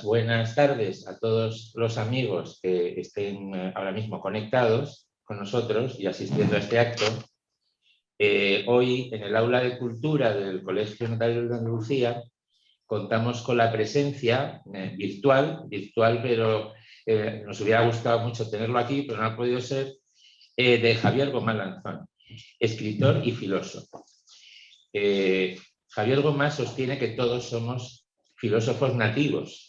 Buenas tardes a todos los amigos que estén ahora mismo conectados con nosotros y asistiendo a este acto. Hoy, en el aula de cultura del Colegio Notario de Andalucía, contamos con la presencia virtual, pero nos hubiera gustado mucho tenerlo aquí, pero no ha podido ser, de Javier Gomá Lanzón, escritor y filósofo. Javier Gomá sostiene que todos somos filósofos nativos,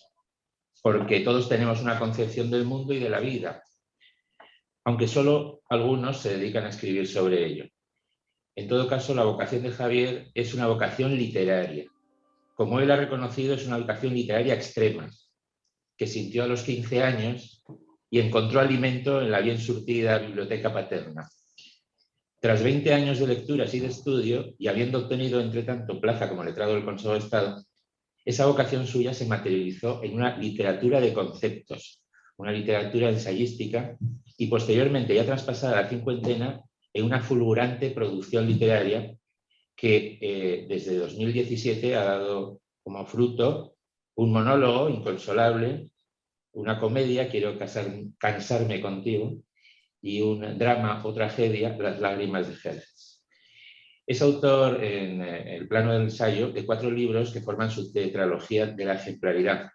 porque todos tenemos una concepción del mundo y de la vida, aunque solo algunos se dedican a escribir sobre ello. En todo caso, la vocación de Javier es una vocación literaria. Como él ha reconocido, es una vocación literaria extrema, que sintió a los 15 años y encontró alimento en la bien surtida biblioteca paterna. Tras 20 años de lecturas y de estudio, y habiendo obtenido entre tanto plaza como letrado del Consejo de Estado, esa vocación suya se materializó en una literatura de conceptos, una literatura ensayística y posteriormente, ya traspasada la cincuentena, en una fulgurante producción literaria que desde 2017 ha dado como fruto un monólogo inconsolable, una comedia, Quiero cansarme contigo, y un drama o tragedia, Las lágrimas de Jerjes. Es autor, en el plano del ensayo, de 4 libros que forman su tetralogía de la ejemplaridad.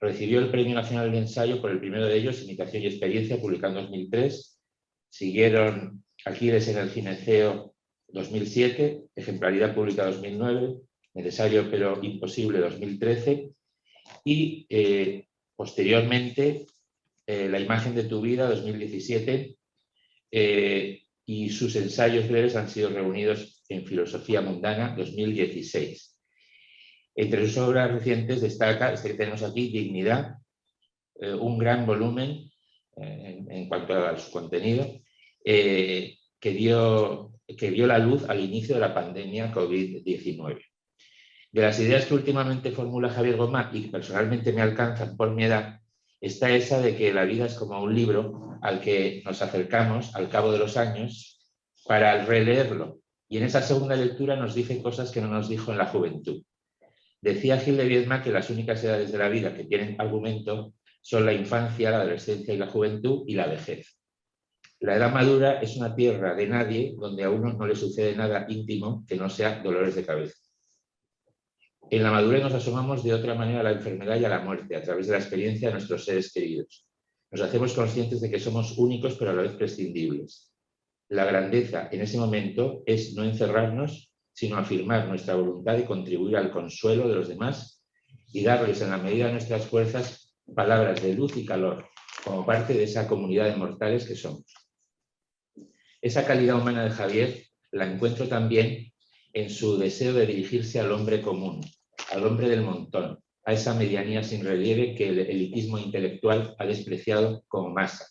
Recibió el Premio Nacional de Ensayo por el primero de ellos, Imitación y Experiencia, publicado en 2003. Siguieron Aquiles en el Gineceo, 2007, Ejemplaridad, publicada 2009, Necesario pero imposible, 2013. Y posteriormente, La imagen de tu vida, 2017. Y sus ensayos breves han sido reunidos en Filosofía Mundana, 2016. Entre sus obras recientes destaca este que tenemos aquí, Dignidad, un gran volumen en cuanto a su contenido, que vio la luz al inicio de la pandemia COVID-19. De las ideas que últimamente formula Javier Gomá y que personalmente me alcanzan por mi edad, está esa de que la vida es como un libro al que nos acercamos al cabo de los años para releerlo. Y en esa segunda lectura nos dice cosas que no nos dijo en la juventud. Decía Gil de Viedma que las únicas edades de la vida que tienen argumento son la infancia, la adolescencia y la juventud y la vejez. La edad madura es una tierra de nadie donde a uno no le sucede nada íntimo que no sea dolores de cabeza. En la madurez nos asomamos de otra manera a la enfermedad y a la muerte, a través de la experiencia de nuestros seres queridos. Nos hacemos conscientes de que somos únicos pero a la vez prescindibles. La grandeza en ese momento es no encerrarnos, sino afirmar nuestra voluntad de contribuir al consuelo de los demás y darles, en la medida de nuestras fuerzas, palabras de luz y calor, como parte de esa comunidad de mortales que somos. Esa calidad humana de Javier la encuentro también en su deseo de dirigirse al hombre común, al hombre del montón, a esa medianía sin relieve que el elitismo intelectual ha despreciado como masa.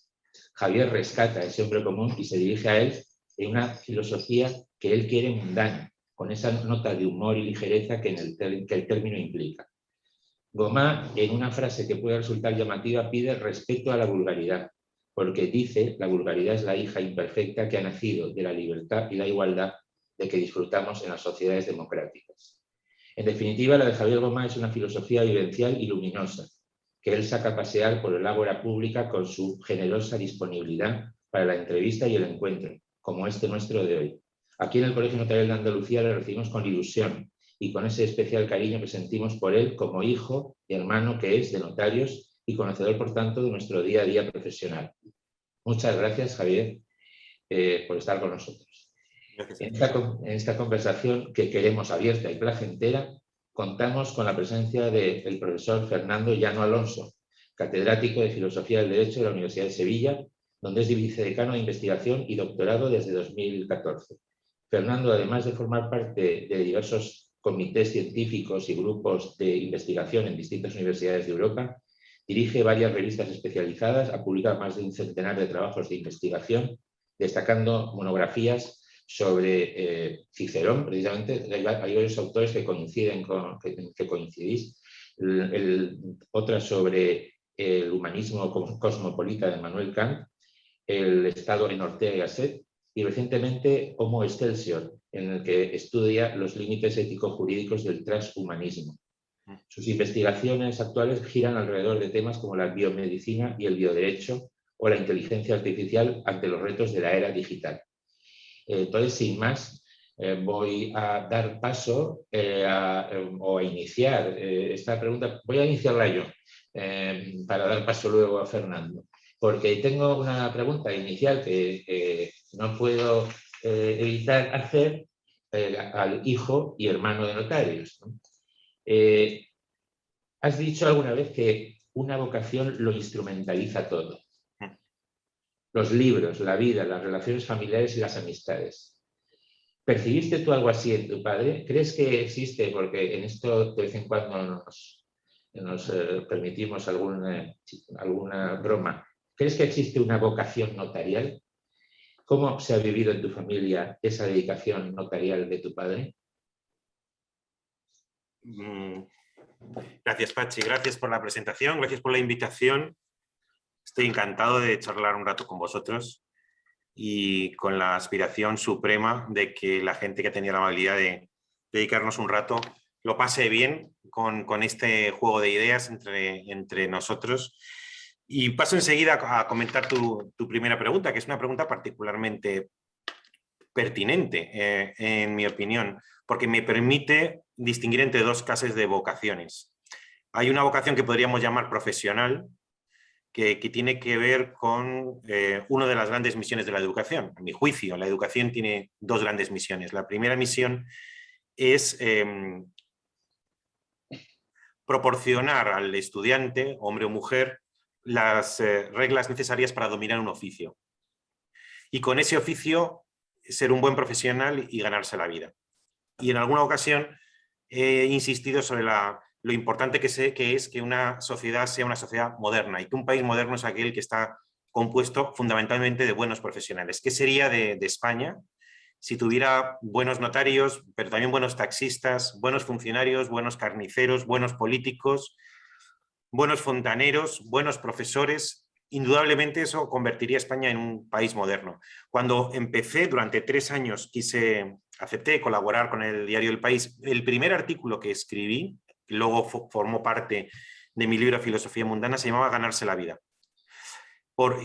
Javier rescata a ese hombre común y se dirige a él en una filosofía que él quiere mundana, con esa nota de humor y ligereza que el término implica. Gomá, en una frase que puede resultar llamativa, pide respeto a la vulgaridad, porque dice la vulgaridad es la hija imperfecta que ha nacido de la libertad y la igualdad de que disfrutamos en las sociedades democráticas. En definitiva, la de Javier Gomá es una filosofía vivencial y luminosa, que él saca a pasear por el ágora pública con su generosa disponibilidad para la entrevista y el encuentro, como este nuestro de hoy. Aquí en el Colegio Notario de Andalucía le recibimos con ilusión y con ese especial cariño que sentimos por él como hijo y hermano que es de notarios y conocedor, por tanto, de nuestro día a día profesional. Muchas gracias, Javier, por estar con nosotros. En esta conversación que queremos abierta y placentera, contamos con la presencia del profesor Fernando Llano Alonso, catedrático de Filosofía del Derecho de la Universidad de Sevilla, donde es vicedecano de investigación y doctorado desde 2014. Fernando, además de formar parte de diversos comités científicos y grupos de investigación en distintas universidades de Europa, dirige varias revistas especializadas, ha publicado más de un centenar de trabajos de investigación, destacando monografías sobre Cicerón, precisamente. Hay varios autores que coincidís, otra sobre el humanismo cosmopolita de Manuel Kant, el Estado en Ortega y Gasset, y recientemente Homo Excelsior, en el que estudia los límites ético-jurídicos del transhumanismo. Sus investigaciones actuales giran alrededor de temas como la biomedicina y el bioderecho o la inteligencia artificial ante los retos de la era digital. Entonces, sin más, voy a dar paso o a iniciar esta pregunta. Voy a iniciarla yo para dar paso luego a Fernando, porque tengo una pregunta inicial que no puedo evitar hacer al hijo y hermano de notarios, ¿no? Has dicho alguna vez que una vocación lo instrumentaliza todo. Los libros, la vida, las relaciones familiares y las amistades. ¿Percibiste tú algo así en tu padre? ¿Crees que existe? Porque en esto de vez en cuando nos permitimos alguna broma. ¿Crees que existe una vocación notarial? ¿Cómo se ha vivido en tu familia esa dedicación notarial de tu padre? Gracias, Pachi. Gracias por la presentación, gracias por la invitación. Estoy encantado de charlar un rato con vosotros y con la aspiración suprema de que la gente que ha tenido la amabilidad de dedicarnos un rato lo pase bien con este juego de ideas entre nosotros. Y paso enseguida a comentar tu primera pregunta, que es una pregunta particularmente pertinente, en mi opinión, porque me permite distinguir entre dos clases de vocaciones. Hay una vocación que podríamos llamar profesional, que tiene que ver con una de las grandes misiones de la educación. A mi juicio, la educación tiene dos grandes misiones. La primera misión es proporcionar al estudiante, hombre o mujer, las reglas necesarias para dominar un oficio. Y con ese oficio ser un buen profesional y ganarse la vida. Y en alguna ocasión he insistido sobre lo importante que es que una sociedad sea una sociedad moderna y que un país moderno es aquel que está compuesto fundamentalmente de buenos profesionales. ¿Qué sería de España si tuviera buenos notarios, pero también buenos taxistas, buenos funcionarios, buenos carniceros, buenos políticos, buenos fontaneros, buenos profesores? Indudablemente eso convertiría a España en un país moderno. Cuando empecé, durante 3 años, acepté colaborar con el diario El País. El primer artículo que escribí, que luego formó parte de mi libro Filosofía Mundana, se llamaba Ganarse la vida.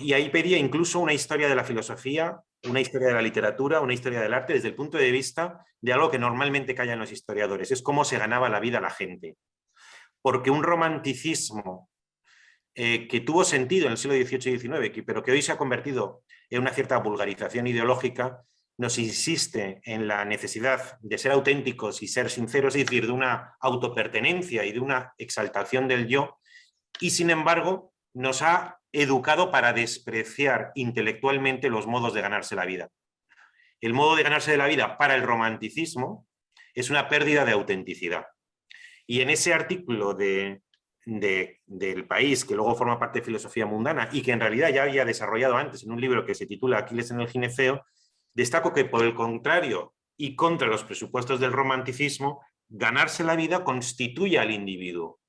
Y ahí pedía incluso una historia de la filosofía, una historia de la literatura, una historia del arte, desde el punto de vista de algo que normalmente callan los historiadores. Es cómo se ganaba la vida la gente. Porque un romanticismo que tuvo sentido en el siglo XVIII y XIX, pero que hoy se ha convertido en una cierta vulgarización ideológica, nos insiste en la necesidad de ser auténticos y ser sinceros, es decir, de una autopertenencia y de una exaltación del yo, y sin embargo nos ha educado para despreciar intelectualmente los modos de ganarse la vida. El modo de ganarse la vida para el romanticismo es una pérdida de autenticidad. Y en ese artículo del País, que luego forma parte de Filosofía Mundana y que en realidad ya había desarrollado antes en un libro que se titula Aquiles en el gineceo, destaco que por el contrario y contra los presupuestos del romanticismo, ganarse la vida constituye al individuo.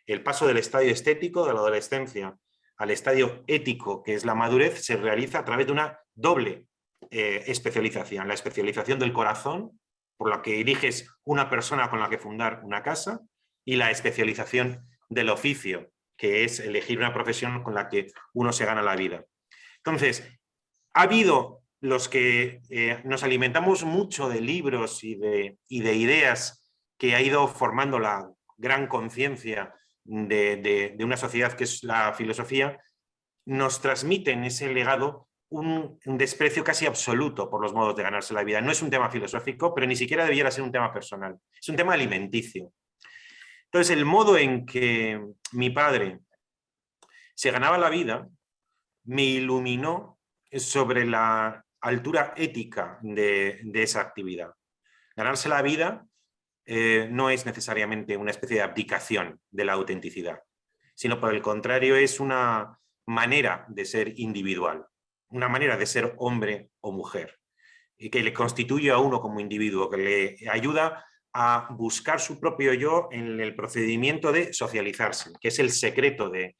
El paso del estadio estético de la adolescencia al estadio ético, que es la madurez, se realiza a través de una doble especialización. La especialización del corazón, por la que eliges una persona con la que fundar una casa, y la especialización del oficio, que es elegir una profesión con la que uno se gana la vida. Entonces, ha habido los que nos alimentamos mucho de libros y de ideas que ha ido formando la gran conciencia de una sociedad que es la filosofía, nos transmiten ese legado un desprecio casi absoluto por los modos de ganarse la vida. No es un tema filosófico, pero ni siquiera debiera ser un tema personal. Es un tema alimenticio. Entonces, el modo en que mi padre se ganaba la vida me iluminó sobre la altura ética de esa actividad. Ganarse la vida no es necesariamente una especie de abdicación de la autenticidad, sino por el contrario es una manera de ser individual, una manera de ser hombre o mujer, y que le constituye a uno como individuo, que le ayuda a buscar su propio yo en el procedimiento de socializarse, que es el secreto de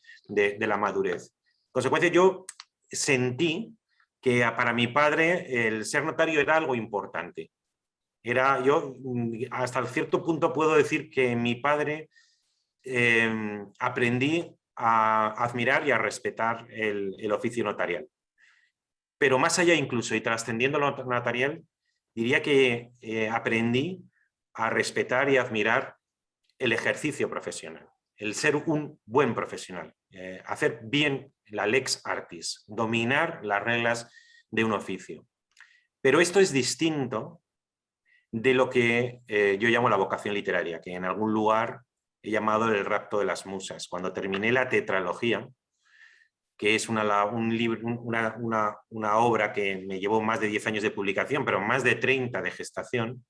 la madurez. En consecuencia, yo sentí que para mi padre el ser notario era algo importante. Yo hasta cierto punto puedo decir que mi padre aprendí a admirar y a respetar el oficio notarial. Pero más allá incluso y trascendiendo lo notarial, diría que aprendí a respetar y admirar el ejercicio profesional, el ser un buen profesional, hacer bien la lex artis, dominar las reglas de un oficio. Pero esto es distinto de lo que yo llamo la vocación literaria, que en algún lugar he llamado el rapto de las musas. Cuando terminé la tetralogía, que es una obra que me llevó más de 10 años de publicación, pero más de 30 de gestación,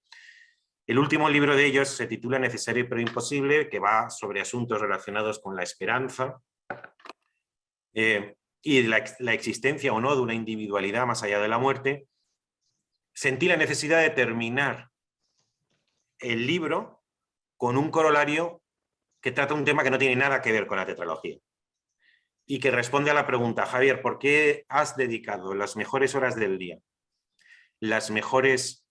el último libro de ellos se titula Necesario pero imposible, que va sobre asuntos relacionados con la esperanza y la existencia o no de una individualidad más allá de la muerte. Sentí la necesidad de terminar el libro con un corolario que trata un tema que no tiene nada que ver con la tetralogía y que responde a la pregunta: Javier, ¿por qué has dedicado las mejores horas del día, las mejores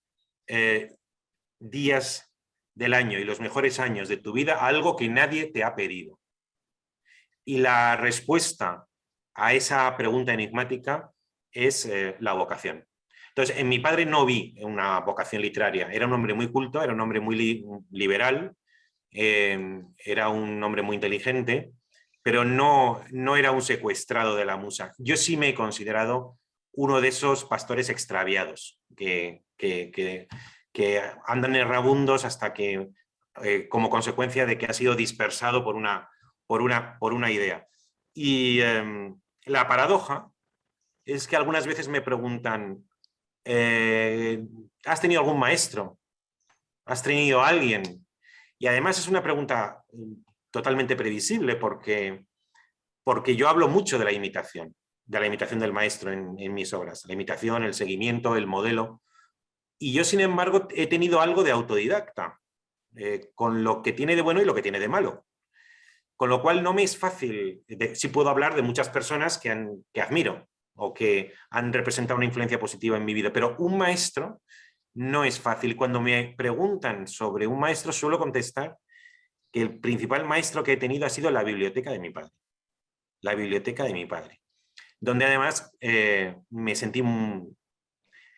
días del año y los mejores años de tu vida a algo que nadie te ha pedido? Y la respuesta a esa pregunta enigmática es la vocación. Entonces, en mi padre no vi una vocación literaria. Era un hombre muy culto, era un hombre muy liberal, era un hombre muy inteligente, pero no era un secuestrado de la musa. Yo sí me he considerado uno de esos pastores extraviados que andan errabundos hasta que, como consecuencia de que ha sido dispersado por una idea. Y la paradoja es que algunas veces me preguntan: ¿has tenido algún maestro? ¿Has tenido a alguien? Y además es una pregunta totalmente previsible porque yo hablo mucho de la imitación del maestro en mis obras, la imitación, el seguimiento, el modelo. Y yo, sin embargo, he tenido algo de autodidacta, con lo que tiene de bueno y lo que tiene de malo. Con lo cual no me es fácil, sí puedo hablar de muchas personas que admiro o que han representado una influencia positiva en mi vida, pero un maestro no es fácil. Cuando me preguntan sobre un maestro, suelo contestar que el principal maestro que he tenido ha sido la biblioteca de mi padre. La biblioteca de mi padre. Donde además me sentí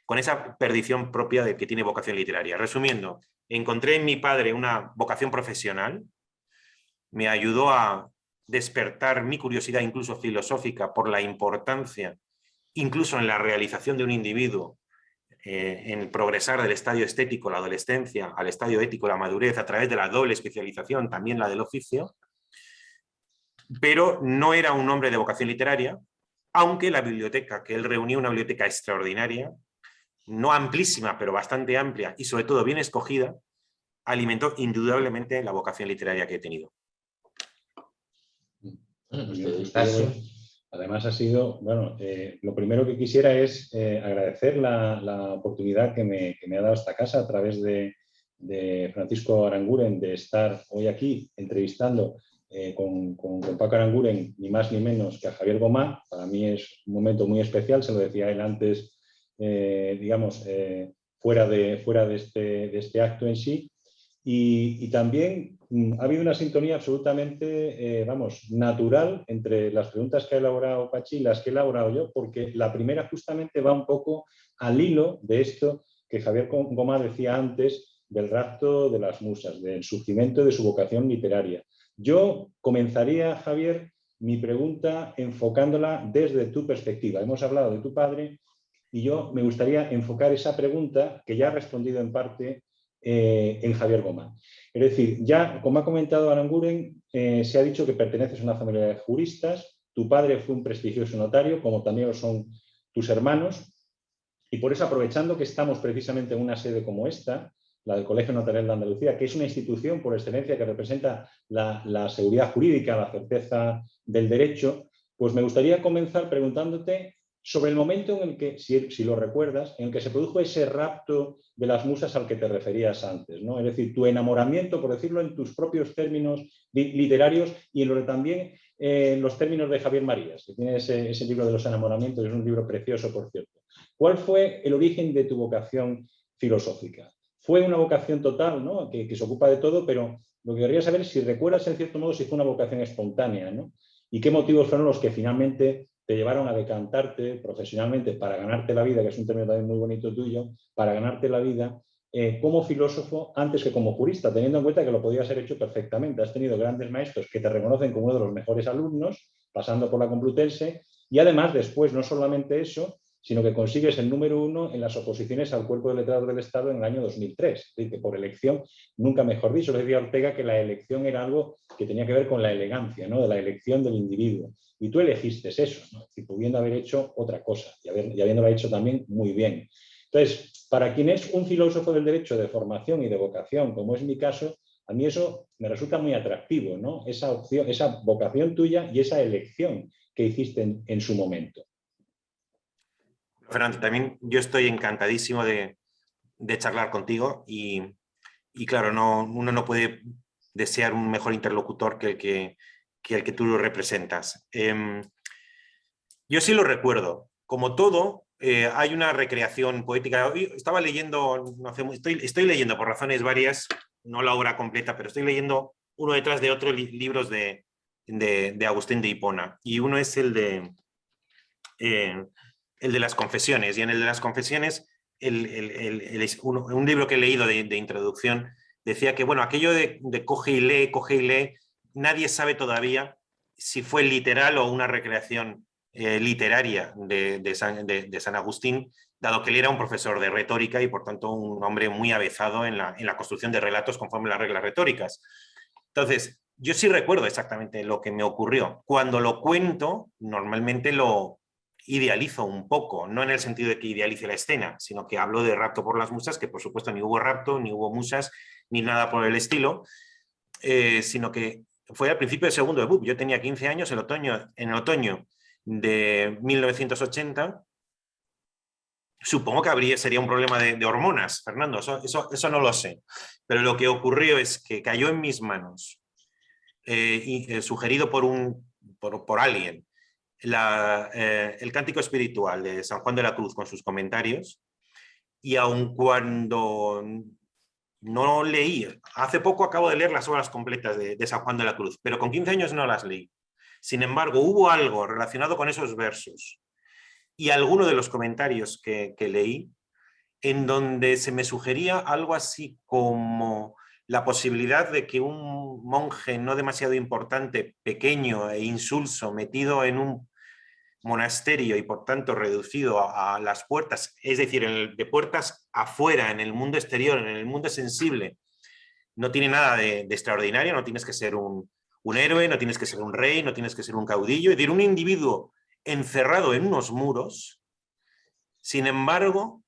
con esa perdición propia de que tiene vocación literaria. Resumiendo, encontré en mi padre una vocación profesional, me ayudó a despertar mi curiosidad incluso filosófica por la importancia, incluso en la realización de un individuo, en progresar del estadio estético, la adolescencia, al estadio ético, la madurez, a través de la doble especialización, también la del oficio. Pero no era un hombre de vocación literaria, aunque la biblioteca, que él reunía una biblioteca extraordinaria, no amplísima, pero bastante amplia y sobre todo bien escogida, alimentó indudablemente la vocación literaria que he tenido. Además ha sido, bueno, lo primero que quisiera es agradecer la oportunidad que me ha dado esta casa a través de Francisco Aranguren de estar hoy aquí entrevistando con Paco Aranguren, ni más ni menos que a Javier Gomá. Para mí es un momento muy especial, se lo decía él antes, digamos, fuera de este acto en sí. Y también ha habido una sintonía absolutamente, natural entre las preguntas que ha elaborado Pachi y las que he elaborado yo, porque la primera justamente va un poco al hilo de esto que Javier Gomá decía antes del rapto de las musas, del surgimiento de su vocación literaria. Yo comenzaría, Javier, mi pregunta enfocándola desde tu perspectiva. Hemos hablado de tu padre y yo me gustaría enfocar esa pregunta, que ya ha respondido en parte, en Javier Gomá. Es decir, ya como ha comentado Aranguren, se ha dicho que perteneces a una familia de juristas, tu padre fue un prestigioso notario, como también lo son tus hermanos, y por eso, aprovechando que estamos precisamente en una sede como esta, la del Colegio Notarial de Andalucía, que es una institución por excelencia que representa la seguridad jurídica, la certeza del derecho, pues me gustaría comenzar preguntándote sobre el momento en el que, si lo recuerdas, en el que se produjo ese rapto de las musas al que te referías antes, ¿no? Es decir, tu enamoramiento, por decirlo en tus propios términos literarios y en lo de también los términos de Javier Marías, que tiene ese libro de los enamoramientos, es un libro precioso, por cierto. ¿Cuál fue el origen de tu vocación filosófica? fue una vocación total, ¿no? Que se ocupa de todo, pero lo que querría saber es si recuerdas en cierto modo si fue una vocación espontánea, ¿no? Y qué motivos fueron los que finalmente te llevaron a decantarte profesionalmente para ganarte la vida, que es un término también muy bonito tuyo, para ganarte la vida como filósofo antes que como jurista, teniendo en cuenta que lo podías haber hecho perfectamente. Has tenido grandes maestros que te reconocen como uno de los mejores alumnos, pasando por la Complutense, y además después no solamente eso, sino que consigues el número 1 en las oposiciones al Cuerpo de Letrados del Estado en el año 2003. Es decir, que por elección, nunca mejor dicho, le decía Ortega que la elección era algo que tenía que ver con la elegancia, ¿no? De la elección del individuo. Y tú elegiste eso, ¿no? Es decir, pudiendo haber hecho otra cosa y habiéndolo hecho también muy bien. Entonces, para quien es un filósofo del derecho de formación y de vocación, como es mi caso, a mí eso me resulta muy atractivo, ¿no? Esa opción, esa vocación tuya y esa elección que hiciste en su momento. Fernando, también yo estoy encantadísimo de charlar contigo y claro, uno no puede desear un mejor interlocutor que el que tú lo representas. Yo sí lo recuerdo. Como todo, hay una recreación poética. Hoy estaba leyendo, no sé, estoy leyendo por razones varias, no la obra completa, pero estoy leyendo uno detrás de otro libros de Agustín de Hipona. Y uno es el de las confesiones. Y en el de las confesiones, un libro que he leído de introducción decía que, bueno, aquello de coge y lee, nadie sabe todavía si fue literal o una recreación literaria de San Agustín, dado que él era un profesor de retórica y por tanto un hombre muy avezado en la construcción de relatos conforme las reglas retóricas. Entonces, yo sí recuerdo exactamente lo que me ocurrió. Cuando lo cuento, normalmente lo idealizo un poco, no en el sentido de que idealice la escena, sino que hablo de rapto por las musas, que por supuesto ni hubo rapto, ni hubo musas, ni nada por el estilo, sino que fue al principio del segundo de BUP. Yo tenía 15 años en el otoño de 1980. Supongo que sería un problema de hormonas, Fernando, eso no lo sé. Pero lo que ocurrió es que cayó en mis manos, sugerido por alguien, el cántico espiritual de San Juan de la Cruz con sus comentarios, y aun cuando no leí, hace poco acabo de leer las obras completas de San Juan de la Cruz, pero con 15 años no las leí. Sin embargo, hubo algo relacionado con esos versos y alguno de los comentarios que leí en donde se me sugería algo así como la posibilidad de que un monje no demasiado importante, pequeño e insulso, metido en un monasterio y por tanto reducido a las puertas, es decir, de puertas afuera, en el mundo exterior, en el mundo sensible, no tiene nada de extraordinario, no tienes que ser un héroe, no tienes que ser un rey, no tienes que ser un caudillo, es decir, un individuo encerrado en unos muros, sin embargo,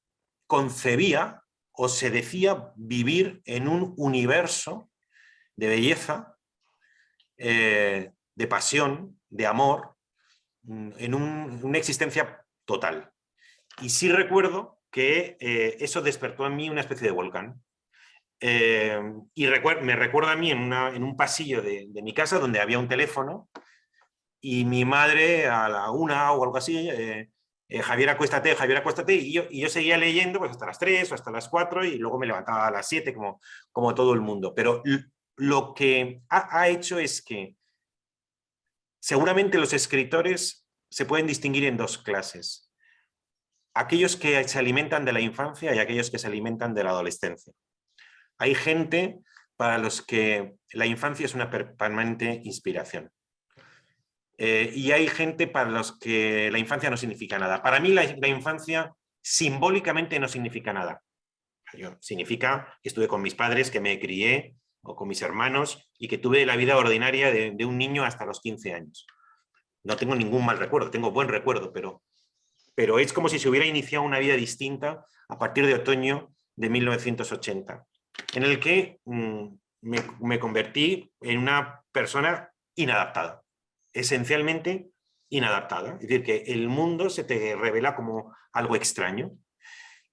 concebía o se decía vivir en un universo de belleza, de pasión, de amor, en una existencia total. Y sí recuerdo que eso despertó en mí una especie de volcán. Y me recuerda a mí en un pasillo de mi casa donde había un teléfono y mi madre a la 1 o algo así, Javier, acuéstate, y yo seguía leyendo pues hasta las 3 o hasta las 4 y luego me levantaba a las 7 como todo el mundo. Pero lo que ha hecho es que seguramente los escritores se pueden distinguir en dos clases. Aquellos que se alimentan de la infancia y aquellos que se alimentan de la adolescencia. Hay gente para los que la infancia es una permanente inspiración. Y hay gente para los que la infancia no significa nada. Para mí la infancia simbólicamente no significa nada. Significa que estuve con mis padres, que me crié, o con mis hermanos, y que tuve la vida ordinaria de un niño hasta los 15 años. No tengo ningún mal recuerdo, tengo buen recuerdo, pero es como si se hubiera iniciado una vida distinta a partir de otoño de 1980, en el que me convertí en una persona inadaptada, esencialmente inadaptada. Es decir, que el mundo se te revela como algo extraño.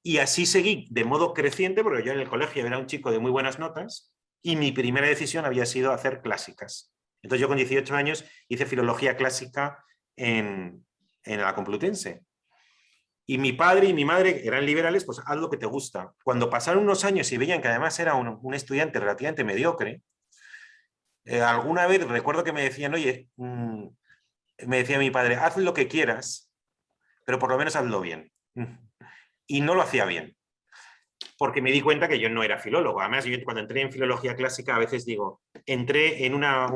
Y así seguí de modo creciente, porque yo en el colegio era un chico de muy buenas notas y mi primera decisión había sido hacer clásicas. Entonces yo con 18 años hice filología clásica en la Complutense. Y mi padre y mi madre eran liberales, pues haz lo que te gusta. Cuando pasaron unos años y veían que además era un estudiante relativamente mediocre, alguna vez recuerdo que me decían, oye, me decía mi padre, haz lo que quieras, pero por lo menos hazlo bien. Y no lo hacía bien, porque me di cuenta que yo no era filólogo. Además, yo cuando entré en filología clásica, a veces digo, entré en una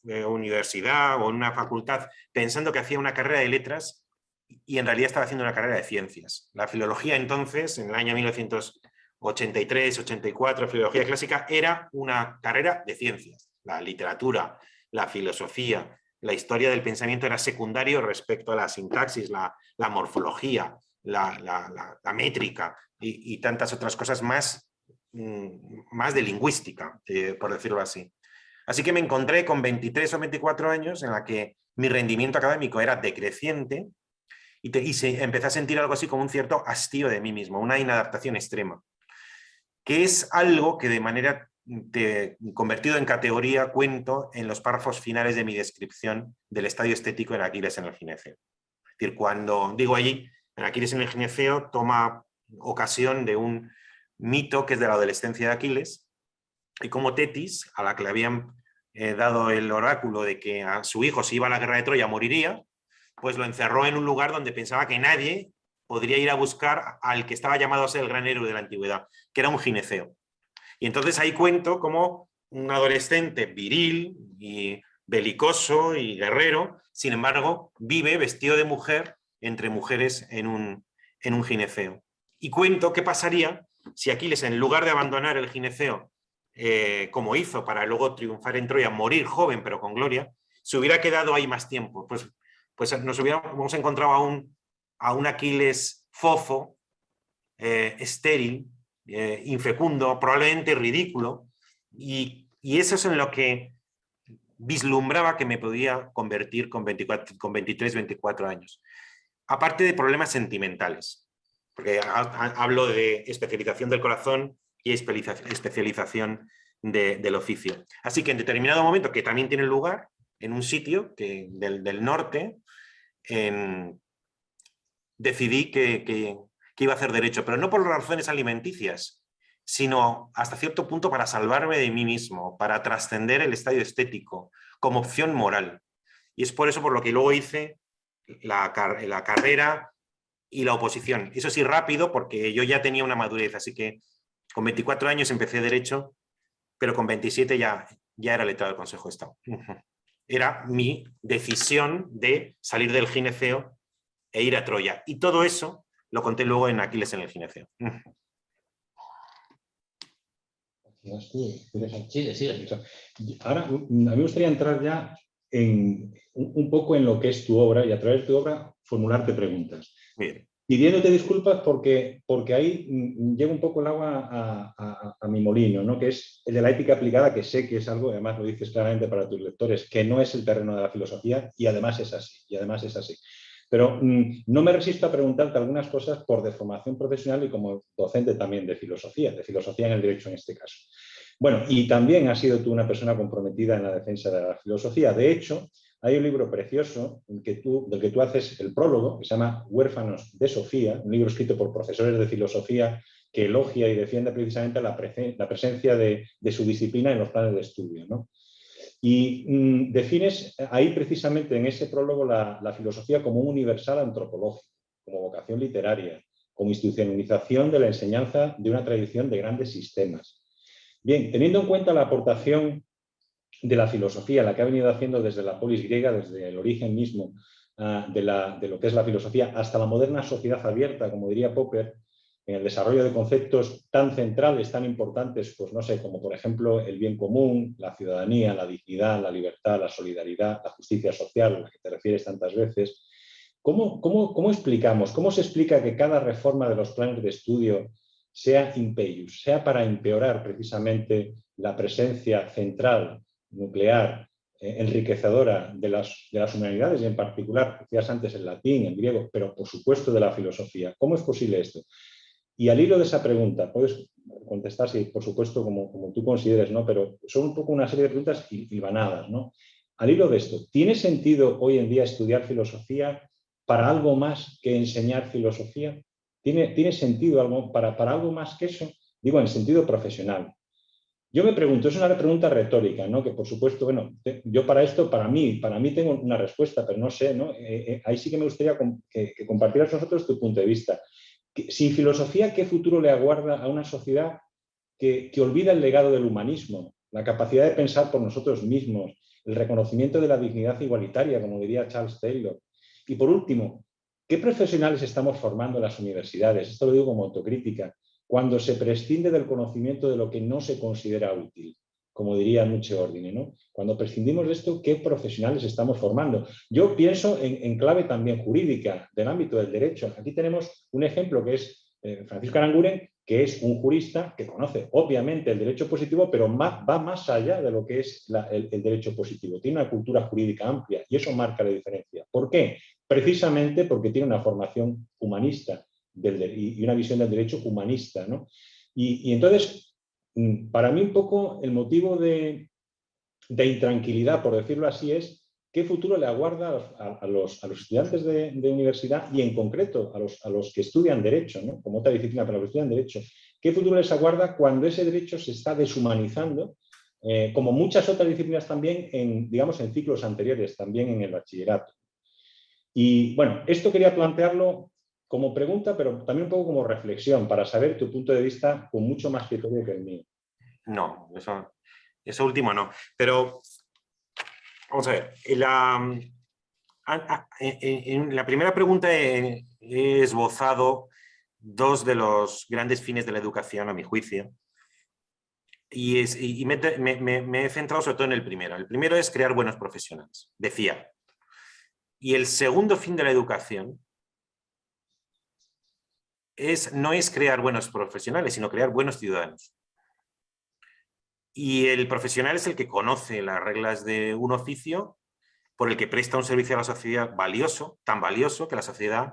universidad o en una facultad pensando que hacía una carrera de letras y en realidad estaba haciendo una carrera de ciencias. La filología entonces, en el año 1983, 84, filología clásica, era una carrera de ciencias. La literatura, la filosofía, la historia del pensamiento era secundario respecto a la sintaxis, la morfología, la métrica y tantas otras cosas más de lingüística, por decirlo así. Así que me encontré con 23 o 24 años en la que mi rendimiento académico era decreciente y empecé a sentir algo así como un cierto hastío de mí mismo, una inadaptación extrema, que es algo que de manera convertido en categoría cuento en los párrafos finales de mi descripción del estadio estético en Aquiles en el gineceo. Es decir, cuando digo allí, en Aquiles en el gineceo toma ocasión de un mito que es de la adolescencia de Aquiles, y como Tetis, a la que le habían dado el oráculo de que a su hijo, si iba a la guerra de Troya, moriría, pues lo encerró en un lugar donde pensaba que nadie podría ir a buscar al que estaba llamado a ser el gran héroe de la antigüedad, que era un gineceo. Y entonces ahí cuento cómo un adolescente viril y belicoso y guerrero, sin embargo, vive vestido de mujer entre mujeres en un gineceo. Y cuento qué pasaría si Aquiles, en lugar de abandonar el gineceo, como hizo para luego triunfar en Troya, morir joven pero con gloria, se hubiera quedado ahí más tiempo. Pues nos hubiéramos encontrado a un Aquiles fofo, estéril, infecundo, probablemente ridículo, y eso es en lo que vislumbraba que me podía convertir con 23, 24 años. Aparte de problemas sentimentales, porque hablo de especialización del corazón y especialización del oficio. Así que en determinado momento, que también tiene lugar en un sitio del norte, decidí que iba a hacer derecho, pero no por razones alimenticias, sino hasta cierto punto para salvarme de mí mismo, para trascender el estadio estético, como opción moral. Y es por eso por lo que luego hice la carrera y la oposición. Eso sí, rápido, porque yo ya tenía una madurez, así que con 24 años empecé derecho, pero con 27 ya era letrado del Consejo de Estado. Era mi decisión de salir del gineceo e ir a Troya. Y todo eso lo conté luego en Aquiles en el gineceo. Ahora, a mí me gustaría entrar ya un poco en lo que es tu obra y a través de tu obra formularte preguntas. Bien. Pidiéndote disculpas porque ahí llega un poco el agua a mi molino, ¿no? Que es el de la ética aplicada, que sé que es algo, además lo dices claramente para tus lectores, que no es el terreno de la filosofía y además es así. Pero no me resisto a preguntarte algunas cosas por deformación profesional y como docente también de filosofía en el derecho en este caso. Bueno, y también has sido tú una persona comprometida en la defensa de la filosofía. De hecho, hay un libro precioso del que tú haces el prólogo, que se llama Huérfanos de Sofía, un libro escrito por profesores de filosofía que elogia y defiende precisamente la presencia de su disciplina en los planes de estudio, ¿no? Y defines ahí precisamente en ese prólogo la filosofía como un universal antropológico, como vocación literaria, como institucionalización de la enseñanza de una tradición de grandes sistemas. Bien, teniendo en cuenta la aportación de la filosofía, la que ha venido haciendo desde la polis griega, desde el origen mismo de lo que es la filosofía, hasta la moderna sociedad abierta, como diría Popper, en el desarrollo de conceptos tan centrales, tan importantes, pues no sé, como por ejemplo el bien común, la ciudadanía, la dignidad, la libertad, la solidaridad, la justicia social, a la que te refieres tantas veces. ¿Cómo explicamos, cómo se explica que cada reforma de los planes de estudio sea impeius, sea para empeorar precisamente la presencia central, nuclear, enriquecedora de las humanidades y en particular, decías antes, el latín, el griego, pero por supuesto de la filosofía? ¿Cómo es posible esto? Y al hilo de esa pregunta, puedes contestar, sí, por supuesto, como tú consideres, ¿no? Pero son un poco una serie de preguntas hilvanadas, ¿no? Al hilo de esto, ¿tiene sentido hoy en día estudiar filosofía para algo más que enseñar filosofía? ¿Tiene sentido para algo más que eso? Digo, en sentido profesional. Yo me pregunto, es una pregunta retórica, ¿no? Que por supuesto, bueno, yo para esto, para mí tengo una respuesta, pero no sé, ¿no? Ahí sí que me gustaría que compartieras con nosotros tu punto de vista. Sin filosofía, ¿qué futuro le aguarda a una sociedad que olvida el legado del humanismo, la capacidad de pensar por nosotros mismos, el reconocimiento de la dignidad igualitaria, como diría Charles Taylor? Y por último, ¿qué profesionales estamos formando en las universidades? Esto lo digo como autocrítica. Cuando se prescinde del conocimiento de lo que no se considera útil, como diría Nuche Ordine, ¿no? Cuando prescindimos de esto, ¿qué profesionales estamos formando? Yo pienso en clave también jurídica, del ámbito del derecho. Aquí tenemos un ejemplo que es Francisco Aranguren, que es un jurista que conoce obviamente el derecho positivo, pero va más allá de lo que es el derecho positivo. Tiene una cultura jurídica amplia y eso marca la diferencia. ¿Por qué? Precisamente porque tiene una formación humanista y una visión del derecho humanista, ¿no? Y entonces, para mí un poco el motivo de intranquilidad, por decirlo así, es qué futuro le aguarda a los estudiantes de universidad y en concreto a los que estudian Derecho, ¿no? Como otra disciplina para los que estudian Derecho. ¿Qué futuro les aguarda cuando ese derecho se está deshumanizando, como muchas otras disciplinas también, digamos, en ciclos anteriores, también en el bachillerato? Y bueno, esto quería plantearlo como pregunta, pero también un poco como reflexión, para saber tu punto de vista con mucho más criterio que el mío. No, eso último no. Pero, vamos a ver, en la primera pregunta he esbozado dos de los grandes fines de la educación, a mi juicio, y me he centrado sobre todo en el primero. El primero es crear buenos profesionales, decía. Y el segundo fin de la educación no es crear buenos profesionales, sino crear buenos ciudadanos. Y el profesional es el que conoce las reglas de un oficio por el que presta un servicio a la sociedad valioso, tan valioso que la sociedad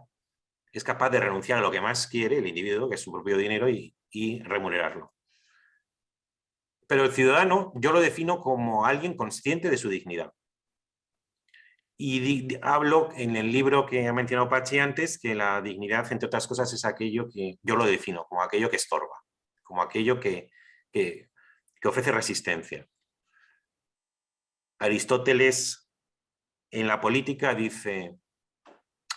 es capaz de renunciar a lo que más quiere el individuo, que es su propio dinero, y remunerarlo. Pero el ciudadano yo lo defino como alguien consciente de su dignidad. Y hablo en el libro que ha mencionado Pachi antes, que la dignidad, entre otras cosas, es aquello que yo lo defino como aquello que estorba, como aquello que ofrece resistencia. Aristóteles en la política dice: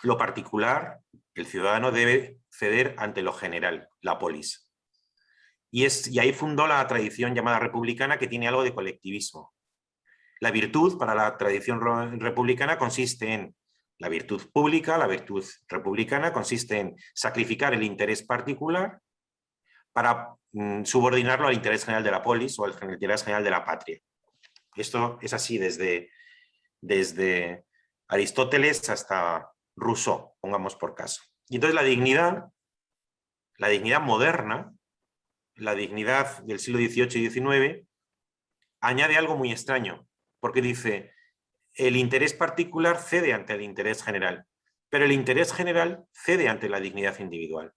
lo particular, el ciudadano debe ceder ante lo general, la polis. Y ahí fundó la tradición llamada republicana, que tiene algo de colectivismo. La virtud para la tradición republicana consiste en la virtud pública, la virtud republicana consiste en sacrificar el interés particular para subordinarlo al interés general de la polis o al interés general de la patria. Esto es así desde Aristóteles hasta Rousseau, pongamos por caso. Y entonces la dignidad moderna, la dignidad del siglo XVIII y XIX, añade algo muy extraño, porque dice: el interés particular cede ante el interés general, pero el interés general cede ante la dignidad individual.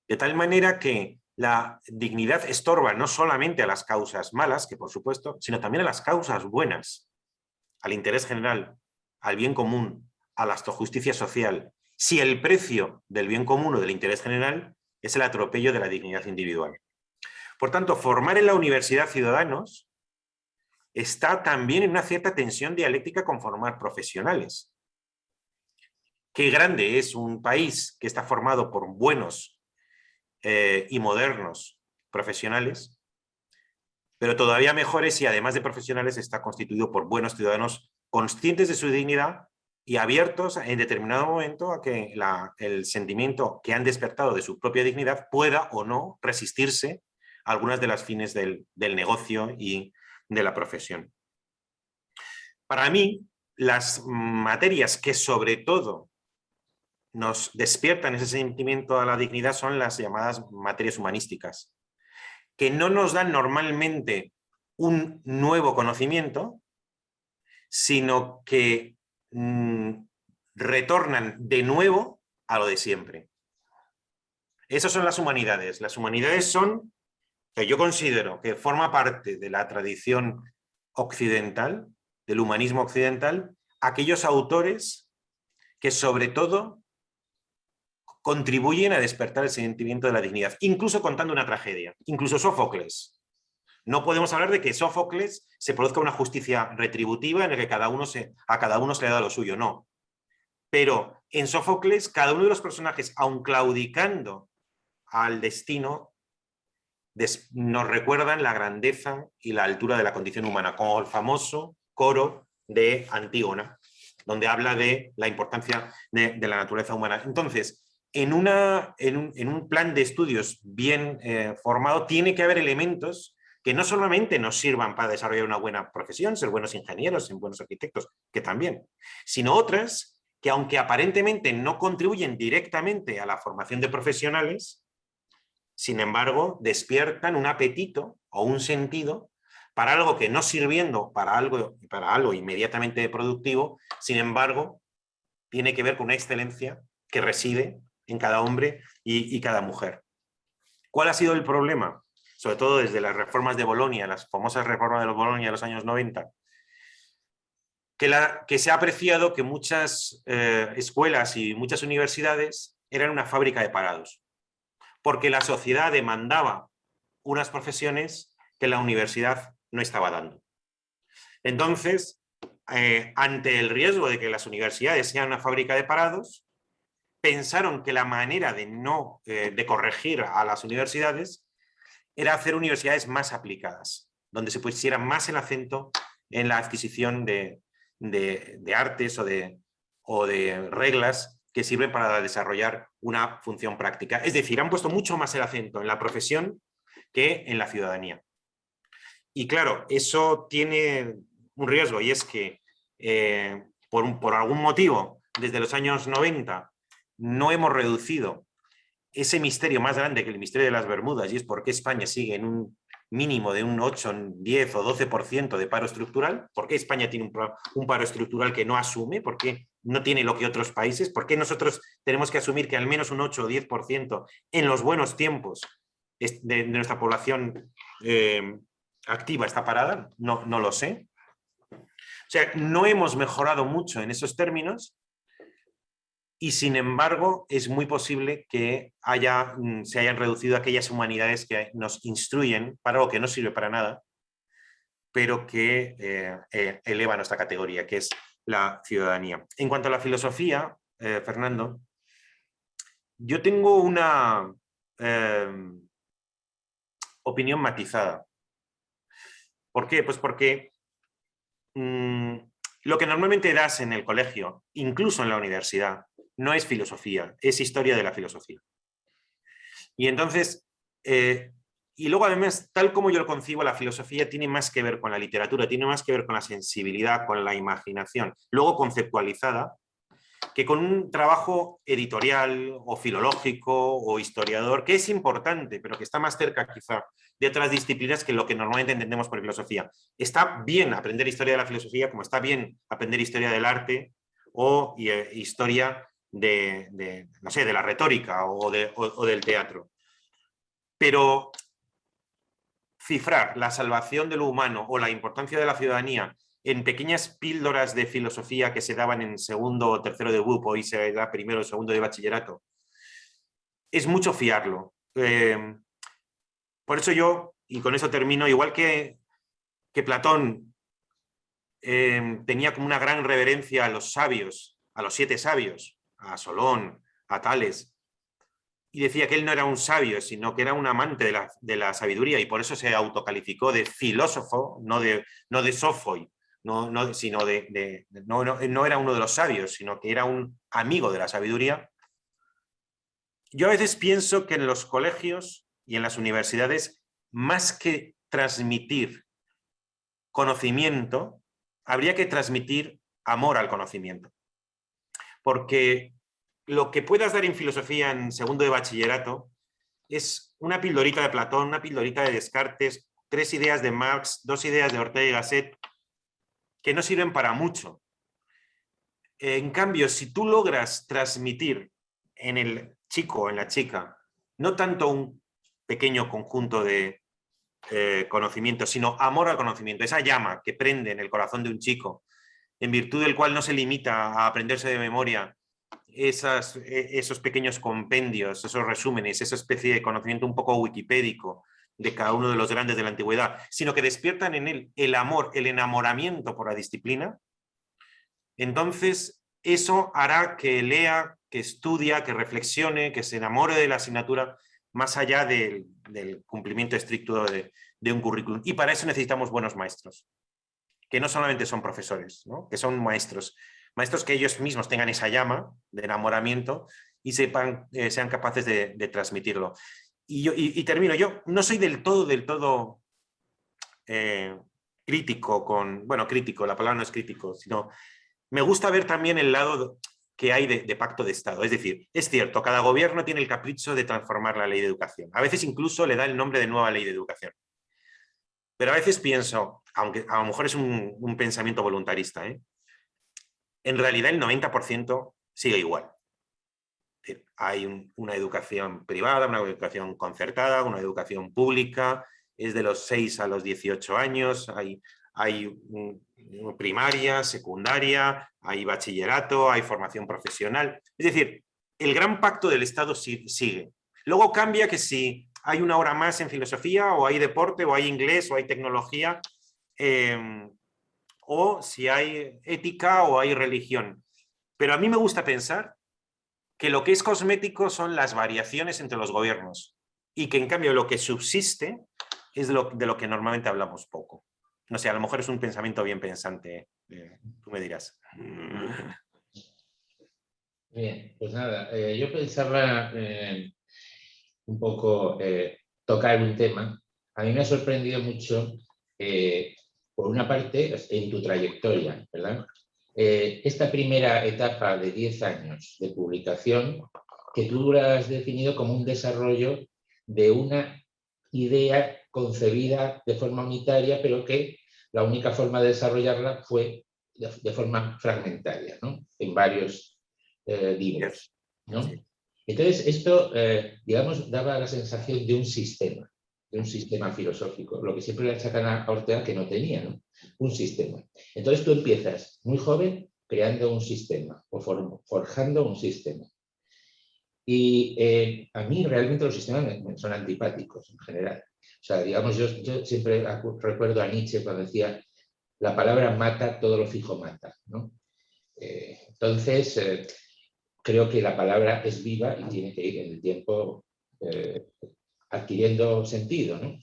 De tal manera que la dignidad estorba no solamente a las causas malas, que por supuesto, sino también a las causas buenas, al interés general, al bien común, a la justicia social, si el precio del bien común o del interés general es el atropello de la dignidad individual. Por tanto, formar en la universidad ciudadanos está también en una cierta tensión dialéctica con formar profesionales. Qué grande es un país que está formado por buenos y modernos profesionales, pero todavía mejor es si además de profesionales está constituido por buenos ciudadanos conscientes de su dignidad y abiertos en determinado momento a que el sentimiento que han despertado de su propia dignidad pueda o no resistirse a algunas de las fines del negocio y de la profesión. Para mí, las materias que sobre todo nos despiertan ese sentimiento a la dignidad son las llamadas materias humanísticas, que no nos dan normalmente un nuevo conocimiento, sino que retornan de nuevo a lo de siempre. Esas son las humanidades. Las humanidades son, que yo considero que forma parte de la tradición occidental, del humanismo occidental, aquellos autores que sobre todo contribuyen a despertar el sentimiento de la dignidad, incluso contando una tragedia, incluso Sófocles. No podemos hablar de que Sófocles se produzca una justicia retributiva en la que a cada uno se le da lo suyo, no. Pero en Sófocles, cada uno de los personajes, aun claudicando al destino, nos recuerdan la grandeza y la altura de la condición humana, como el famoso coro de Antígona, donde habla de la importancia de la naturaleza humana. Entonces, en un plan de estudios bien formado, tiene que haber elementos que no solamente nos sirvan para desarrollar una buena profesión, ser buenos ingenieros, ser buenos arquitectos, que también, sino otras que, aunque aparentemente no contribuyen directamente a la formación de profesionales, sin embargo, despiertan un apetito o un sentido para algo que no sirviendo para algo inmediatamente productivo, sin embargo, tiene que ver con una excelencia que reside en cada hombre y cada mujer. ¿Cuál ha sido el problema? Sobre todo desde las reformas de Bolonia, las famosas reformas de Bolonia de los años 90, que se ha apreciado que muchas escuelas y muchas universidades eran una fábrica de parados, porque la sociedad demandaba unas profesiones que la universidad no estaba dando. Entonces, ante el riesgo de que las universidades sean una fábrica de parados, pensaron que la manera de corregir a las universidades era hacer universidades más aplicadas, donde se pusiera más el acento en la adquisición de artes o de reglas que sirven para desarrollar una función práctica. Es decir, han puesto mucho más el acento en la profesión que en la ciudadanía. Y claro, eso tiene un riesgo, y es que por algún motivo, desde los años 90, no hemos reducido ese misterio más grande que el misterio de las Bermudas, y es por qué España sigue en un mínimo de un 8, 10 o 12% de paro estructural. ¿Por qué España tiene un paro estructural que no asume? ¿Por qué no tiene lo que otros países? ¿Por qué nosotros tenemos que asumir que al menos un 8 o 10% en los buenos tiempos de nuestra población activa está parada? No lo sé. O sea, no hemos mejorado mucho en esos términos, y sin embargo es muy posible que se hayan reducido aquellas humanidades que nos instruyen para algo que no sirve para nada, pero que eleva nuestra categoría, que es la ciudadanía. En cuanto a la filosofía, Fernando, yo tengo una opinión matizada. ¿Por qué? Pues porque lo que normalmente das en el colegio, incluso en la universidad, no es filosofía, es historia de la filosofía. Y entonces, y luego además, tal como yo lo concibo, la filosofía tiene más que ver con la literatura, tiene más que ver con la sensibilidad, con la imaginación, luego conceptualizada, que con un trabajo editorial o filológico o historiador, que es importante, pero que está más cerca quizá de otras disciplinas que lo que normalmente entendemos por filosofía. Está bien aprender historia de la filosofía, como está bien aprender historia del arte o historia no sé, de la retórica o del teatro. Pero cifrar la salvación de lo humano o la importancia de la ciudadanía en pequeñas píldoras de filosofía que se daban en segundo o tercero de grupo, hoy se da primero o segundo de bachillerato, es mucho fiarlo. Por eso yo, y con eso termino, igual que Platón tenía como una gran reverencia a los sabios, a los 7 sabios, a Solón, a Tales, y decía que él no era un sabio, sino que era un amante de la sabiduría, y por eso se autocalificó de filósofo, no de sofoi, no era uno de los sabios, sino que era un amigo de la sabiduría. Yo a veces pienso que en los colegios y en las universidades, más que transmitir conocimiento, habría que transmitir amor al conocimiento. Porque lo que puedas dar en filosofía en segundo de bachillerato es una pildorita de Platón, una pildorita de Descartes, 3 ideas de Marx, 2 ideas de Ortega y Gasset, que no sirven para mucho. En cambio, si tú logras transmitir en el chico o en la chica, no tanto un pequeño conjunto de conocimiento, sino amor al conocimiento, esa llama que prende en el corazón de un chico, en virtud del cual no se limita a aprenderse de memoria esos pequeños compendios, esos resúmenes, esa especie de conocimiento un poco wikipédico de cada uno de los grandes de la antigüedad, sino que despiertan en él el amor, el enamoramiento por la disciplina, entonces eso hará que lea, que estudia, que reflexione, que se enamore de la asignatura más allá del cumplimiento estricto de un currículum. Y para eso necesitamos buenos maestros, que no solamente son profesores, ¿no? Que son maestros que ellos mismos tengan esa llama de enamoramiento y sean capaces de transmitirlo. Y termino, yo no soy del todo crítico crítico, la palabra no es crítico, sino me gusta ver también el lado que hay de pacto de Estado. Es decir, es cierto, cada gobierno tiene el capricho de transformar la ley de educación. A veces incluso le da el nombre de nueva ley de educación. Pero a veces pienso, aunque a lo mejor es un pensamiento voluntarista, en realidad el 90% sigue igual. Hay una educación privada, una educación concertada, una educación pública, es de los 6 a los 18 años, hay primaria, secundaria, hay bachillerato, hay formación profesional. Es decir, el gran pacto del Estado sigue. Luego cambia que si hay una hora más en filosofía, o hay deporte, o hay inglés, o hay tecnología, o si hay ética o hay religión. Pero a mí me gusta pensar que lo que es cosmético son las variaciones entre los gobiernos y que en cambio lo que subsiste es de lo que normalmente hablamos poco. No sé, a lo mejor es un pensamiento bien pensante, tú me dirás. Bien, pues nada, yo pensaba un poco tocar un tema. A mí me ha sorprendido mucho, por una parte, en tu trayectoria, ¿verdad? Esta primera etapa de 10 años de publicación, que tú la has definido como un desarrollo de una idea concebida de forma unitaria, pero que la única forma de desarrollarla fue de forma fragmentaria, ¿no? En varios libros, ¿no? Sí. Entonces, esto, digamos, daba la sensación de un sistema filosófico, lo que siempre le achacan a Ortega que no tenía, ¿no? Un sistema. Entonces tú empiezas muy joven creando un sistema o forjando un sistema. Y a mí realmente los sistemas me son antipáticos en general. O sea, digamos, yo siempre recuerdo a Nietzsche cuando decía la palabra mata, todo lo fijo mata, ¿no? Entonces, creo que la palabra es viva y tiene que ir en el tiempo adquiriendo sentido, ¿no?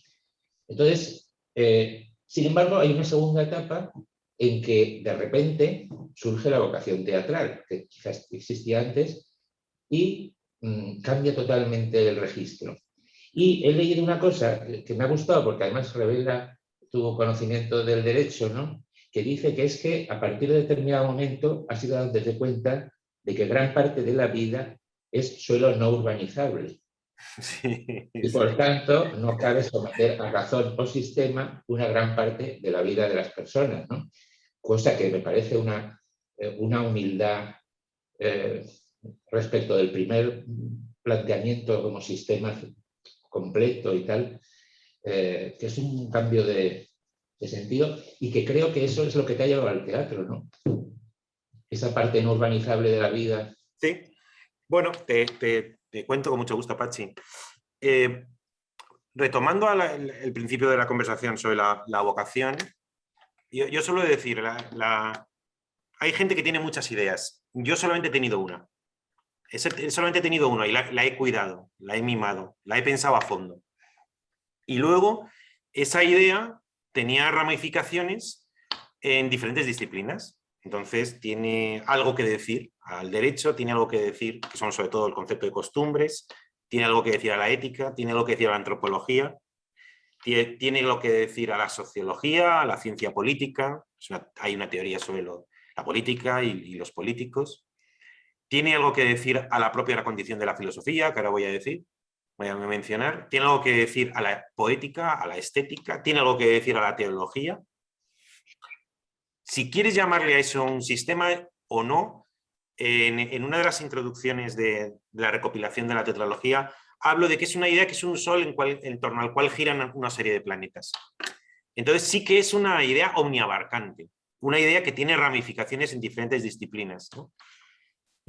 Entonces, sin embargo, hay una segunda etapa en que de repente surge la vocación teatral, que quizás existía antes, y cambia totalmente el registro. Y he leído una cosa que me ha gustado, porque además revela tu conocimiento del derecho, ¿no? Que dice que es que a partir de determinado momento has ido dándote cuenta de que gran parte de la vida es suelo no urbanizable. Sí, Y por tanto, no cabe someter a razón o sistema una gran parte de la vida de las personas, ¿no? Cosa que me parece una humildad respecto del primer planteamiento como sistema completo y tal, que es un cambio de sentido y que creo que eso es lo que te ha llevado al teatro, ¿no? Esa parte no urbanizable de la vida. Sí. Bueno, te cuento con mucho gusto, Pachi. Retomando el principio de la conversación sobre la vocación, yo suelo decir, hay gente que tiene muchas ideas. Yo solamente he tenido una. Solamente he tenido una y la he cuidado, la he mimado, la he pensado a fondo. Y luego, esa idea tenía ramificaciones en diferentes disciplinas. Entonces, tiene algo que decir al derecho, tiene algo que decir, que son sobre todo el concepto de costumbres, tiene algo que decir a la ética, tiene algo que decir a la antropología, tiene algo que decir a la sociología, a la ciencia política, hay una teoría sobre la política y los políticos, tiene algo que decir a la propia condición de la filosofía, que ahora voy a mencionar, tiene algo que decir a la poética, a la estética, tiene algo que decir a la teología. Si quieres llamarle a eso un sistema o no, en una de las introducciones de la recopilación de la tetralogía, hablo de que es una idea que es un sol en torno al cual giran una serie de planetas. Entonces sí que es una idea omniabarcante, una idea que tiene ramificaciones en diferentes disciplinas, ¿no?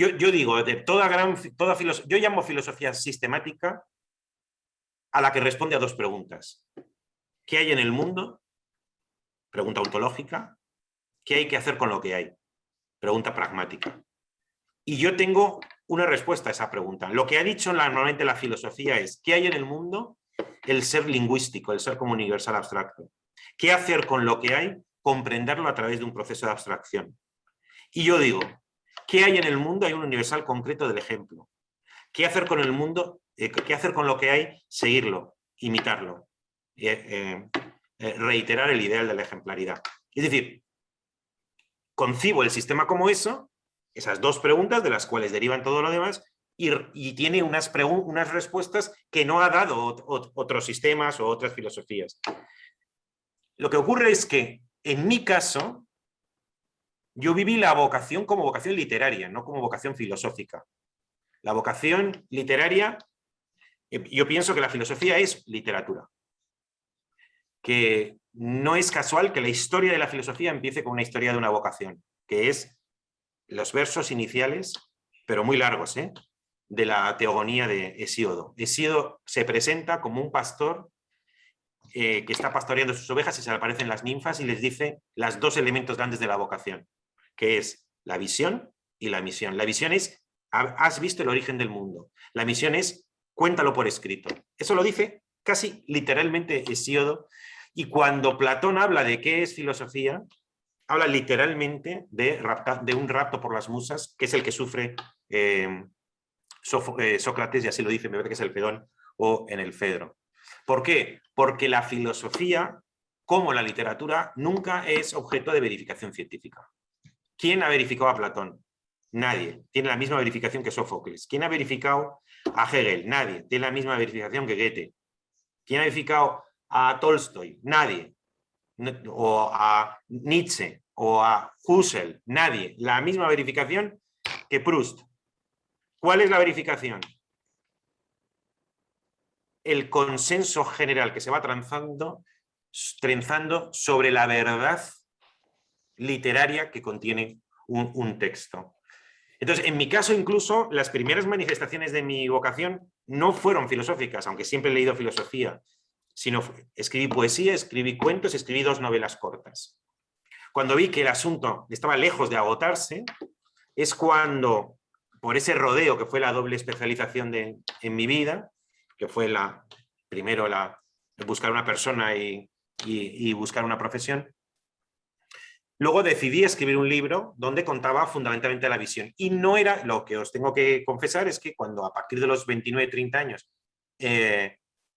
Yo digo, de toda filosofía, yo llamo filosofía sistemática a la que responde a dos preguntas. ¿Qué hay en el mundo? Pregunta ontológica. ¿Qué hay que hacer con lo que hay? Pregunta pragmática. Y yo tengo una respuesta a esa pregunta. Lo que ha dicho normalmente la filosofía es: ¿qué hay en el mundo? El ser lingüístico, el ser como universal abstracto. ¿Qué hacer con lo que hay? Comprenderlo a través de un proceso de abstracción. Y yo digo, ¿qué hay en el mundo? Hay un universal concreto del ejemplo. ¿Qué hacer con el mundo? ¿Qué hacer con lo que hay? Seguirlo, imitarlo, reiterar el ideal de la ejemplaridad. Es decir, concibo el sistema como eso, esas dos preguntas de las cuales derivan todo lo demás, y tiene unas respuestas que no ha dado otros sistemas o otras filosofías. Lo que ocurre es que, en mi caso, yo viví la vocación como vocación literaria, no como vocación filosófica. La vocación literaria, yo pienso que la filosofía es literatura. Que no es casual que la historia de la filosofía empiece con una historia de una vocación, que es los versos iniciales, pero muy largos, de la teogonía de Hesíodo. Hesíodo se presenta como un pastor que está pastoreando sus ovejas y se le aparecen las ninfas y les dice los dos elementos grandes de la vocación, que es la visión y la misión. La visión es: has visto el origen del mundo. La misión es: cuéntalo por escrito. Eso lo dice casi literalmente Hesíodo, y cuando Platón habla de qué es filosofía, habla literalmente de un rapto por las musas, que es el que sufre Sócrates, y así lo dice, me parece que es el Fedón o en el Fedro. ¿Por qué? Porque la filosofía, como la literatura, nunca es objeto de verificación científica. ¿Quién ha verificado a Platón? Nadie. Tiene la misma verificación que Sófocles. ¿Quién ha verificado a Hegel? Nadie. Tiene la misma verificación que Goethe. ¿Quién ha verificado a Tolstoy? Nadie. O a Nietzsche o a Husserl. Nadie. La misma verificación que Proust. ¿Cuál es la verificación? El consenso general que se va trenzando sobre la verdad literaria que contiene un texto. Entonces, en mi caso, incluso, las primeras manifestaciones de mi vocación no fueron filosóficas, aunque siempre he leído filosofía, sino escribí poesía, escribí cuentos, escribí 2 novelas cortas. Cuando vi que el asunto estaba lejos de agotarse, es cuando, por ese rodeo que fue la doble especialización en mi vida, que fue primero buscar una persona y buscar una profesión, luego decidí escribir un libro donde contaba fundamentalmente la visión. Y no era, lo que os tengo que confesar es que cuando a partir de los 29, 30 años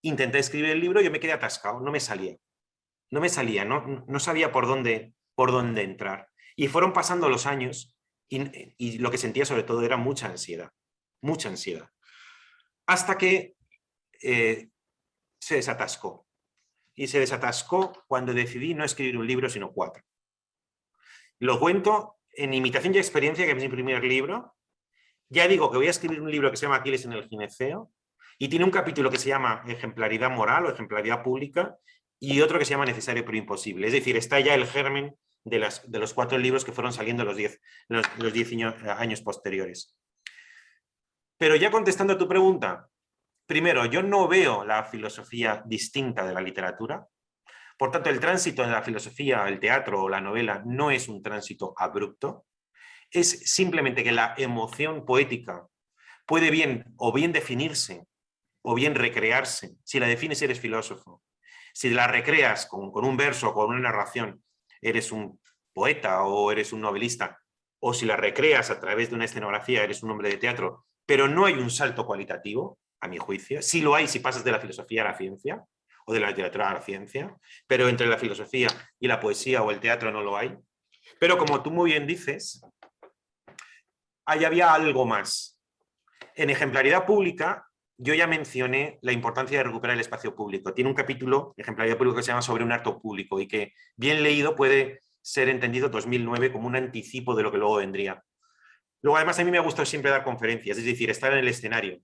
intenté escribir el libro, yo me quedé atascado, no me salía. No me salía, no sabía por dónde entrar. Y fueron pasando los años y lo que sentía sobre todo era mucha ansiedad. Mucha ansiedad. Hasta que se desatascó. Y se desatascó cuando decidí no escribir un libro, sino 4. Lo cuento en Imitación y Experiencia, que es mi primer libro. Ya digo que voy a escribir un libro que se llama Aquiles en el gineceo, y tiene un capítulo que se llama Ejemplaridad moral o ejemplaridad pública, y otro que se llama Necesario pero imposible. Es decir, está ya el germen de los 4 libros que fueron saliendo los 10 años posteriores. Pero ya contestando a tu pregunta, primero, yo no veo la filosofía distinta de la literatura. Por tanto, el tránsito en la filosofía, el teatro o la novela no es un tránsito abrupto. Es simplemente que la emoción poética puede bien definirse o bien recrearse. Si la defines, eres filósofo. Si la recreas con un verso o con una narración, eres un poeta o eres un novelista. O si la recreas a través de una escenografía, eres un hombre de teatro. Pero no hay un salto cualitativo, a mi juicio. Sí lo hay si pasas de la filosofía a la ciencia, o de la literatura a la ciencia, pero entre la filosofía y la poesía o el teatro no lo hay. Pero como tú muy bien dices, ahí había algo más. En Ejemplaridad Pública, yo ya mencioné la importancia de recuperar el espacio público. Tiene un capítulo, Ejemplaridad Pública, que se llama Sobre un acto público, y que, bien leído, puede ser entendido 2009 como un anticipo de lo que luego vendría. Luego, además, a mí me ha gustado siempre dar conferencias, es decir, estar en el escenario,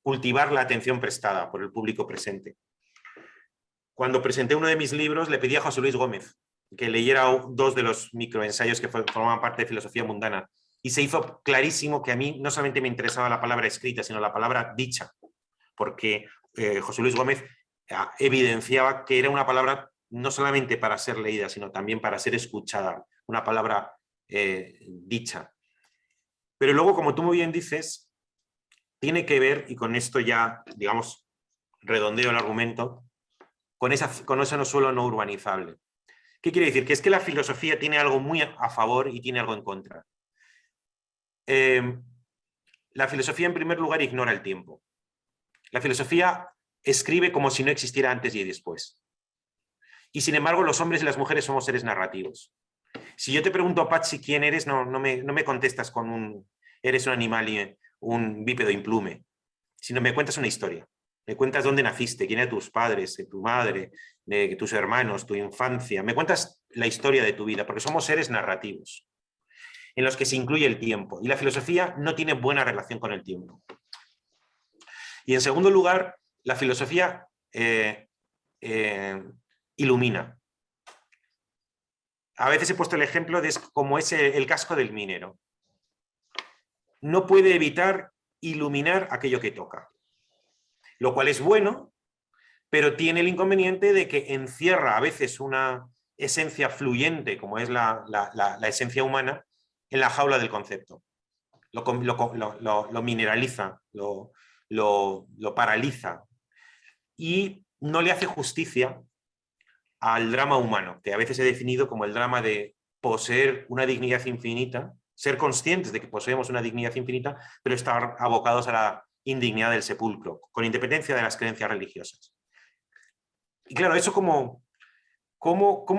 cultivar la atención prestada por el público presente. Cuando presenté uno de mis libros, le pedí a José Luis Gómez que leyera 2 de los microensayos que formaban parte de Filosofía Mundana. y se hizo clarísimo que a mí no solamente me interesaba la palabra escrita, sino la palabra dicha, porque José Luis Gómez evidenciaba que era una palabra no solamente para ser leída, sino también para ser escuchada, una palabra dicha. Pero luego, como tú muy bien dices, tiene que ver, y con esto ya, digamos, redondeo el argumento, con ese suelo no urbanizable. ¿Qué quiere decir? Que es que la filosofía tiene algo muy a favor y tiene algo en contra. La filosofía, en primer lugar, ignora el tiempo. La filosofía escribe como si no existiera antes y después. Y sin embargo, los hombres y las mujeres somos seres narrativos. Si yo te pregunto, Patxi, ¿quién eres? No me contestas con eres un animal y un bípedo implume, sino me cuentas una historia. Me cuentas dónde naciste, quién eran tus padres, tu madre, tus hermanos, tu infancia. Me cuentas la historia de tu vida, porque somos seres narrativos, en los que se incluye el tiempo. Y la filosofía no tiene buena relación con el tiempo. Y en segundo lugar, la filosofía ilumina. A veces he puesto el ejemplo de cómo es el casco del minero. No puede evitar iluminar aquello que toca, lo cual es bueno, pero tiene el inconveniente de que encierra a veces una esencia fluyente, como es la esencia humana, en la jaula del concepto. Lo mineraliza, lo paraliza y no le hace justicia al drama humano, que a veces he definido como el drama de poseer una dignidad infinita, ser conscientes de que poseemos una dignidad infinita, pero estar abocados a la indignidad del sepulcro, con independencia de las creencias religiosas. Y claro, eso ¿cómo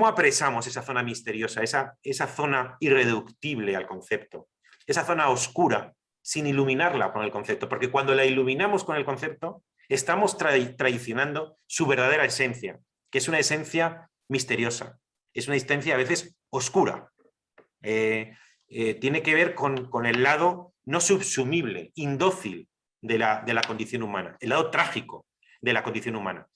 apresamos esa zona misteriosa, esa zona irreductible al concepto, esa zona oscura, sin iluminarla con el concepto? Porque cuando la iluminamos con el concepto, estamos traicionando su verdadera esencia, que es una esencia misteriosa, es una esencia a veces oscura. Tiene que ver con el lado no subsumible, indócil de la condición humana, el lado trágico de la condición humana.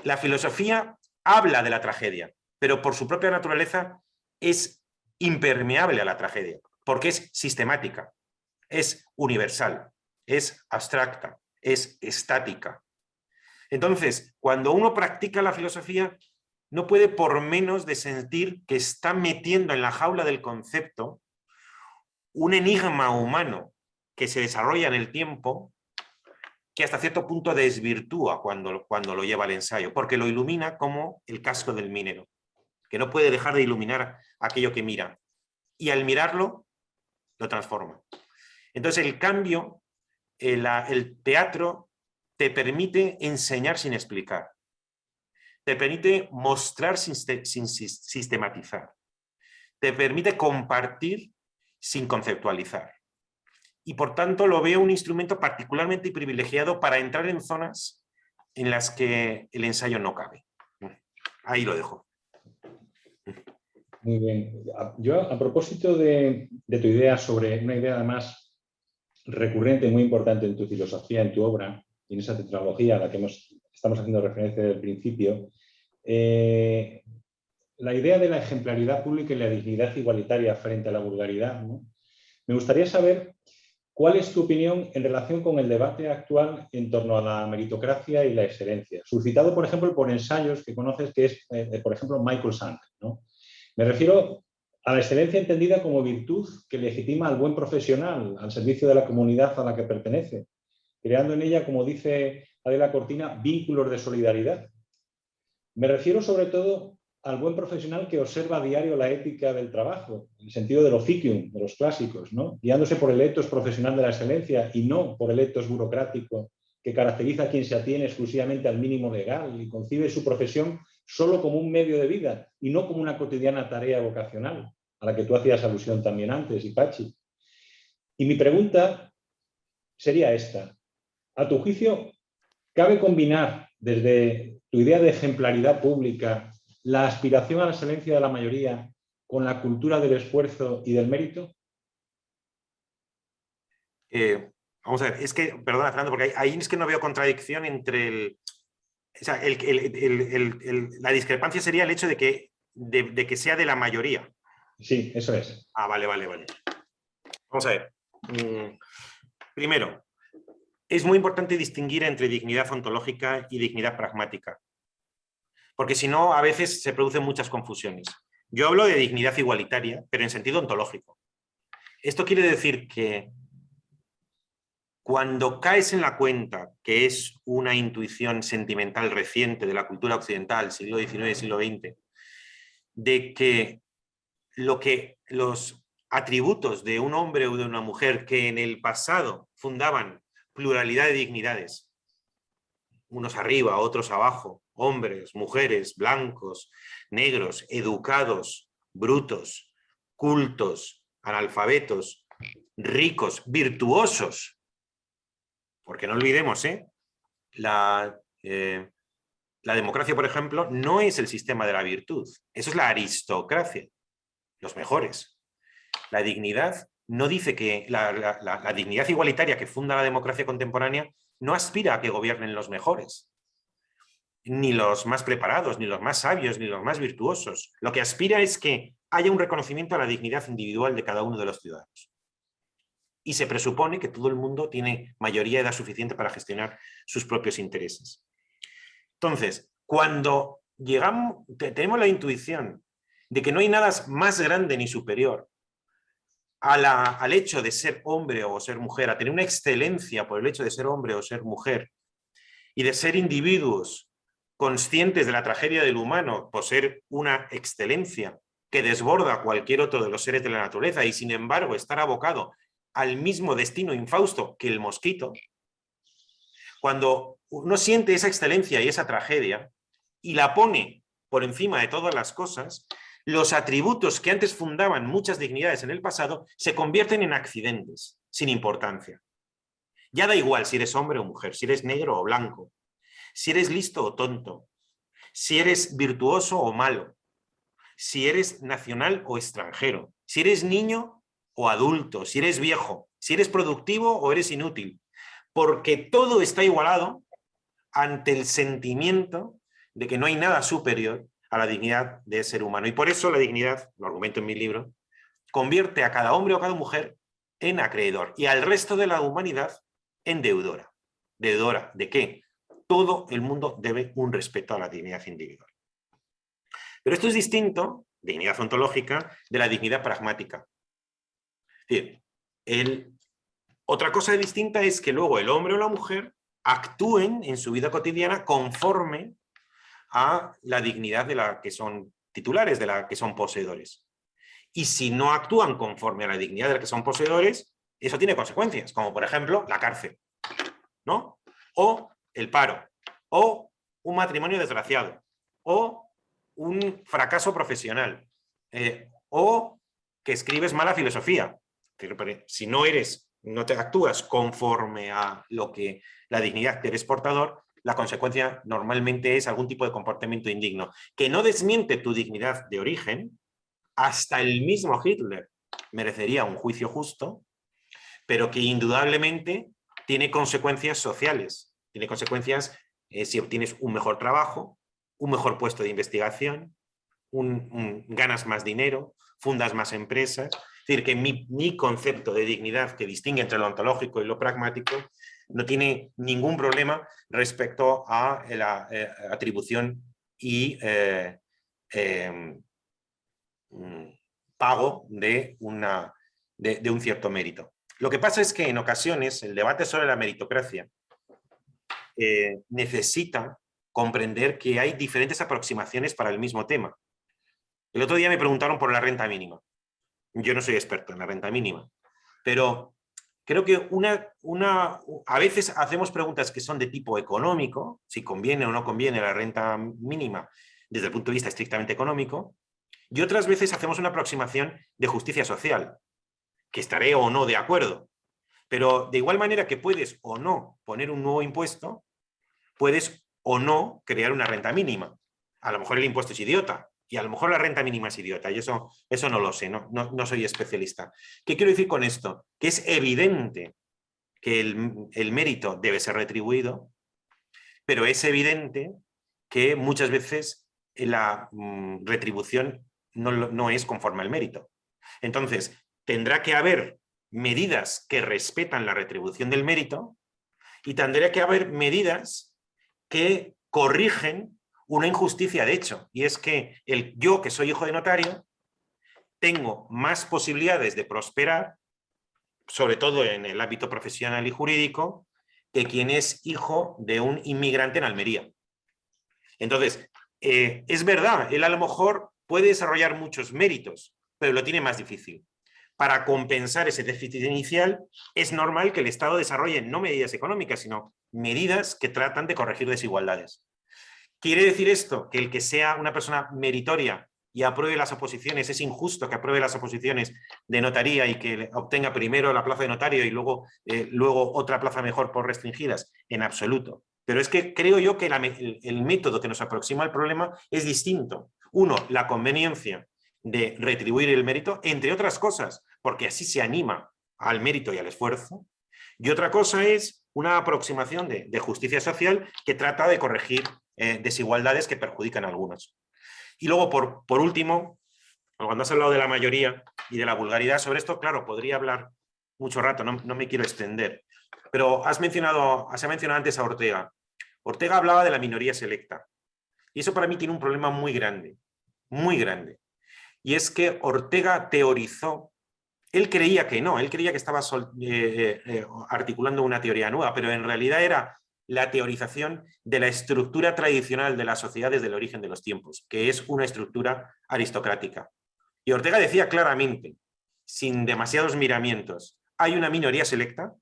La filosofía habla de la tragedia, pero por su propia naturaleza es impermeable a la tragedia, porque es sistemática, es universal, es abstracta, es estática. Entonces, cuando uno practica la filosofía, no puede por menos de sentir que está metiendo en la jaula del concepto un enigma humano que se desarrolla en el tiempo, que hasta cierto punto desvirtúa cuando lo lleva al ensayo, porque lo ilumina como el casco del minero, que no puede dejar de iluminar aquello que mira, y al mirarlo, lo transforma. Entonces el cambio, el teatro te permite enseñar sin explicar, te permite mostrar sin sistematizar, te permite compartir sin conceptualizar. Y por tanto lo veo un instrumento particularmente privilegiado para entrar en zonas en las que el ensayo no cabe. Ahí lo dejo. Muy bien. Yo, a propósito de tu idea sobre una idea además recurrente, muy importante en tu filosofía, en tu obra, y en esa tetralogía a la que estamos haciendo referencia desde el principio, la idea de la ejemplaridad pública y la dignidad igualitaria frente a la vulgaridad, ¿no? Me gustaría saber cuál es tu opinión en relación con el debate actual en torno a la meritocracia y la excelencia, suscitado, por ejemplo, por ensayos que conoces, que es, por ejemplo, Michael Sank, ¿no? Me refiero a la excelencia entendida como virtud que legitima al buen profesional al servicio de la comunidad a la que pertenece, creando en ella, como dice Adela Cortina, vínculos de solidaridad. Me refiero sobre todo al buen profesional que observa a diario la ética del trabajo, en el sentido del officium, de los clásicos, ¿no? Guiándose por el ethos profesional de la excelencia y no por el ethos burocrático que caracteriza a quien se atiene exclusivamente al mínimo legal y concibe su profesión solo como un medio de vida y no como una cotidiana tarea vocacional, a la que tú hacías alusión también antes, y Patxi. Y mi pregunta sería esta. A tu juicio, ¿cabe combinar desde tu idea de ejemplaridad pública la aspiración a la excelencia de la mayoría con la cultura del esfuerzo y del mérito? Vamos a ver, es que, perdona, Fernando, porque ahí es que no veo contradicción entre la discrepancia sería el hecho de que sea de la mayoría. Sí, eso es. Ah, vale. Vamos a ver. Primero, es muy importante distinguir entre dignidad ontológica y dignidad pragmática, porque si no, a veces se producen muchas confusiones. Yo hablo de dignidad igualitaria, pero en sentido ontológico. Esto quiere decir que cuando caes en la cuenta, que es una intuición sentimental reciente de la cultura occidental, siglo XIX, siglo XX, de que los atributos de un hombre o de una mujer que en el pasado fundaban pluralidad de dignidades, unos arriba, otros abajo, hombres, mujeres, blancos, negros, educados, brutos, cultos, analfabetos, ricos, virtuosos, porque no olvidemos, la democracia, por ejemplo, no es el sistema de la virtud, eso es la aristocracia, los mejores. La dignidad no dice que la dignidad igualitaria que funda la democracia contemporánea no aspira a que gobiernen los mejores, ni los más preparados, ni los más sabios, ni los más virtuosos. Lo que aspira es que haya un reconocimiento a la dignidad individual de cada uno de los ciudadanos. Y se presupone que todo el mundo tiene mayoría de edad suficiente para gestionar sus propios intereses. Entonces, cuando tenemos la intuición de que no hay nada más grande ni superior al hecho de ser hombre o ser mujer, a tener una excelencia por el hecho de ser hombre o ser mujer, y de ser individuos conscientes de la tragedia del humano por ser una excelencia que desborda a cualquier otro de los seres de la naturaleza y sin embargo estar abocado al mismo destino infausto que el mosquito, cuando uno siente esa excelencia y esa tragedia y la pone por encima de todas las cosas, los atributos que antes fundaban muchas dignidades en el pasado se convierten en accidentes, sin importancia. Ya da igual si eres hombre o mujer, si eres negro o blanco, si eres listo o tonto, si eres virtuoso o malo, si eres nacional o extranjero, si eres niño o adulto, si eres viejo, si eres productivo o eres inútil, porque todo está igualado ante el sentimiento de que no hay nada superior a la dignidad de ser humano. Y por eso la dignidad, lo argumento en mi libro, convierte a cada hombre o cada mujer en acreedor y al resto de la humanidad en deudora. ¿Deudora de qué? Todo el mundo debe un respeto a la dignidad individual. Pero esto es distinto, dignidad ontológica, de la dignidad pragmática. Es decir, otra cosa distinta es que luego el hombre o la mujer actúen en su vida cotidiana conforme a la dignidad de la que son titulares, de la que son poseedores. Y si no actúan conforme a la dignidad de la que son poseedores, eso tiene consecuencias, como por ejemplo la cárcel, ¿no? O el paro, o un matrimonio desgraciado, o un fracaso profesional, o que escribes mala filosofía. Si no te actúas conforme a lo que la dignidad que eres portador, la consecuencia normalmente es algún tipo de comportamiento indigno, que no desmiente tu dignidad de origen. Hasta el mismo Hitler merecería un juicio justo, pero que indudablemente tiene consecuencias sociales, tiene consecuencias si obtienes un mejor trabajo, un mejor puesto de investigación, ganas más dinero, fundas más empresas. Es decir, que mi concepto de dignidad que distingue entre lo ontológico y lo pragmático no tiene ningún problema respecto a la atribución y pago de un cierto mérito. Lo que pasa es que en ocasiones el debate sobre la meritocracia necesita comprender que hay diferentes aproximaciones para el mismo tema. El otro día me preguntaron por la renta mínima. Yo no soy experto en la renta mínima, pero creo que a veces hacemos preguntas que son de tipo económico, si conviene o no conviene la renta mínima desde el punto de vista estrictamente económico, y otras veces hacemos una aproximación de justicia social, que estaré o no de acuerdo. Pero de igual manera que puedes o no poner un nuevo impuesto, puedes o no crear una renta mínima. A lo mejor el impuesto es idiota y a lo mejor la renta mínima es idiota y eso no lo sé, no soy especialista. ¿Qué quiero decir con esto? Que es evidente que el mérito debe ser retribuido, pero es evidente que muchas veces la retribución no es conforme al mérito. Entonces, tendrá que haber medidas que respetan la retribución del mérito y tendría que haber medidas que corrigen una injusticia de hecho. Y es que yo, que soy hijo de notario, tengo más posibilidades de prosperar, sobre todo en el ámbito profesional y jurídico, que quien es hijo de un inmigrante en Almería. Entonces, es verdad, él a lo mejor puede desarrollar muchos méritos, pero lo tiene más difícil. Para compensar ese déficit inicial, es normal que el Estado desarrolle no medidas económicas, sino medidas que tratan de corregir desigualdades. ¿Quiere decir esto que el que sea una persona meritoria y apruebe las oposiciones, es injusto que apruebe las oposiciones de notaría y que obtenga primero la plaza de notario y luego otra plaza mejor por restringidas? En absoluto. Pero es que creo yo que el método que nos aproxima al problema es distinto. Uno, la conveniencia de retribuir el mérito, entre otras cosas, porque así se anima al mérito y al esfuerzo. Y otra cosa es una aproximación de justicia social que trata de corregir desigualdades que perjudican a algunos. Y luego, por último, cuando has hablado de la mayoría y de la vulgaridad, sobre esto, claro, podría hablar mucho rato, no me quiero extender. Pero se ha mencionado antes a Ortega. Ortega hablaba de la minoría selecta. Y eso para mí tiene un problema muy grande, muy grande. Y es que Ortega teorizó, él creía que no, él creía que estaba articulando una teoría nueva, pero en realidad era la teorización de la estructura tradicional de la sociedad desde el origen de los tiempos, que es una estructura aristocrática. Y Ortega decía claramente, sin demasiados miramientos, hay una minoría selecta,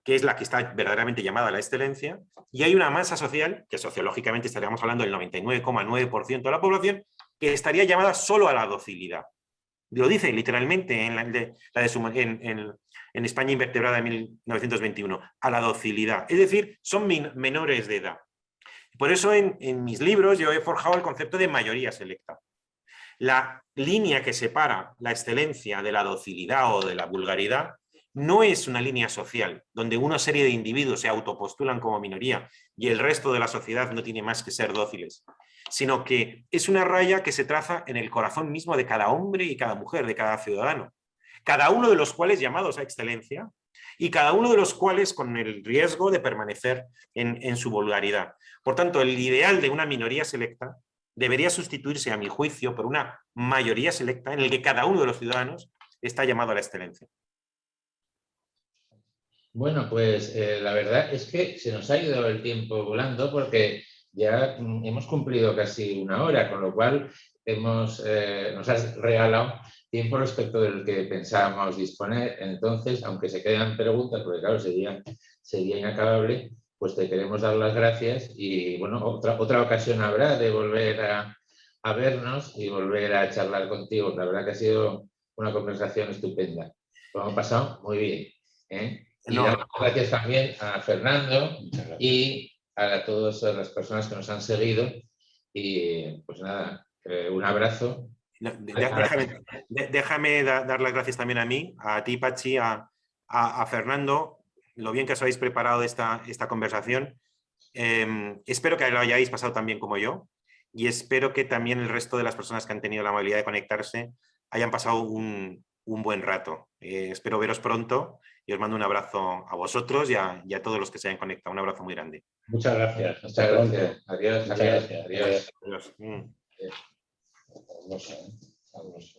que es la que está verdaderamente llamada a la excelencia, y hay una masa social, que sociológicamente estaríamos hablando del 99,9% de la población, que estaría llamada solo a la docilidad. Lo dice literalmente en España invertebrada de 1921, a la docilidad. Es decir, son menores de edad. Por eso en mis libros yo he forjado el concepto de mayoría selecta. La línea que separa la excelencia de la docilidad o de la vulgaridad no es una línea social, donde una serie de individuos se autopostulan como minoría y el resto de la sociedad no tiene más que ser dóciles, sino que es una raya que se traza en el corazón mismo de cada hombre y cada mujer, de cada ciudadano, cada uno de los cuales llamados a excelencia y cada uno de los cuales con el riesgo de permanecer en su vulgaridad. Por tanto, el ideal de una minoría selecta debería sustituirse, a mi juicio, por una mayoría selecta en el que cada uno de los ciudadanos está llamado a la excelencia. Bueno, pues la verdad es que se nos ha ido el tiempo volando porque ya hemos cumplido casi una hora, con lo cual nos has regalado tiempo respecto del que pensábamos disponer. Entonces, aunque se quedan preguntas, porque claro, sería inacabable, pues te queremos dar las gracias y bueno, otra ocasión habrá de volver a vernos y volver a charlar contigo. La verdad que ha sido una conversación estupenda. Lo hemos pasado muy bien, ¿eh? Y damos gracias también a Fernando y a todas las personas que nos han seguido. Y pues nada, un abrazo. Déjame dar las gracias también a mí, a ti, Pachi, a Fernando, lo bien que os habéis preparado esta conversación. Espero que lo hayáis pasado tan bien como yo y espero que también el resto de las personas que han tenido la amabilidad de conectarse hayan pasado un buen rato. Espero veros pronto y os mando un abrazo a vosotros y a todos los que se hayan conectado. Un abrazo muy grande. Muchas gracias. Muchas gracias. Adiós. Muchas gracias. Adiós. Adiós. Adiós.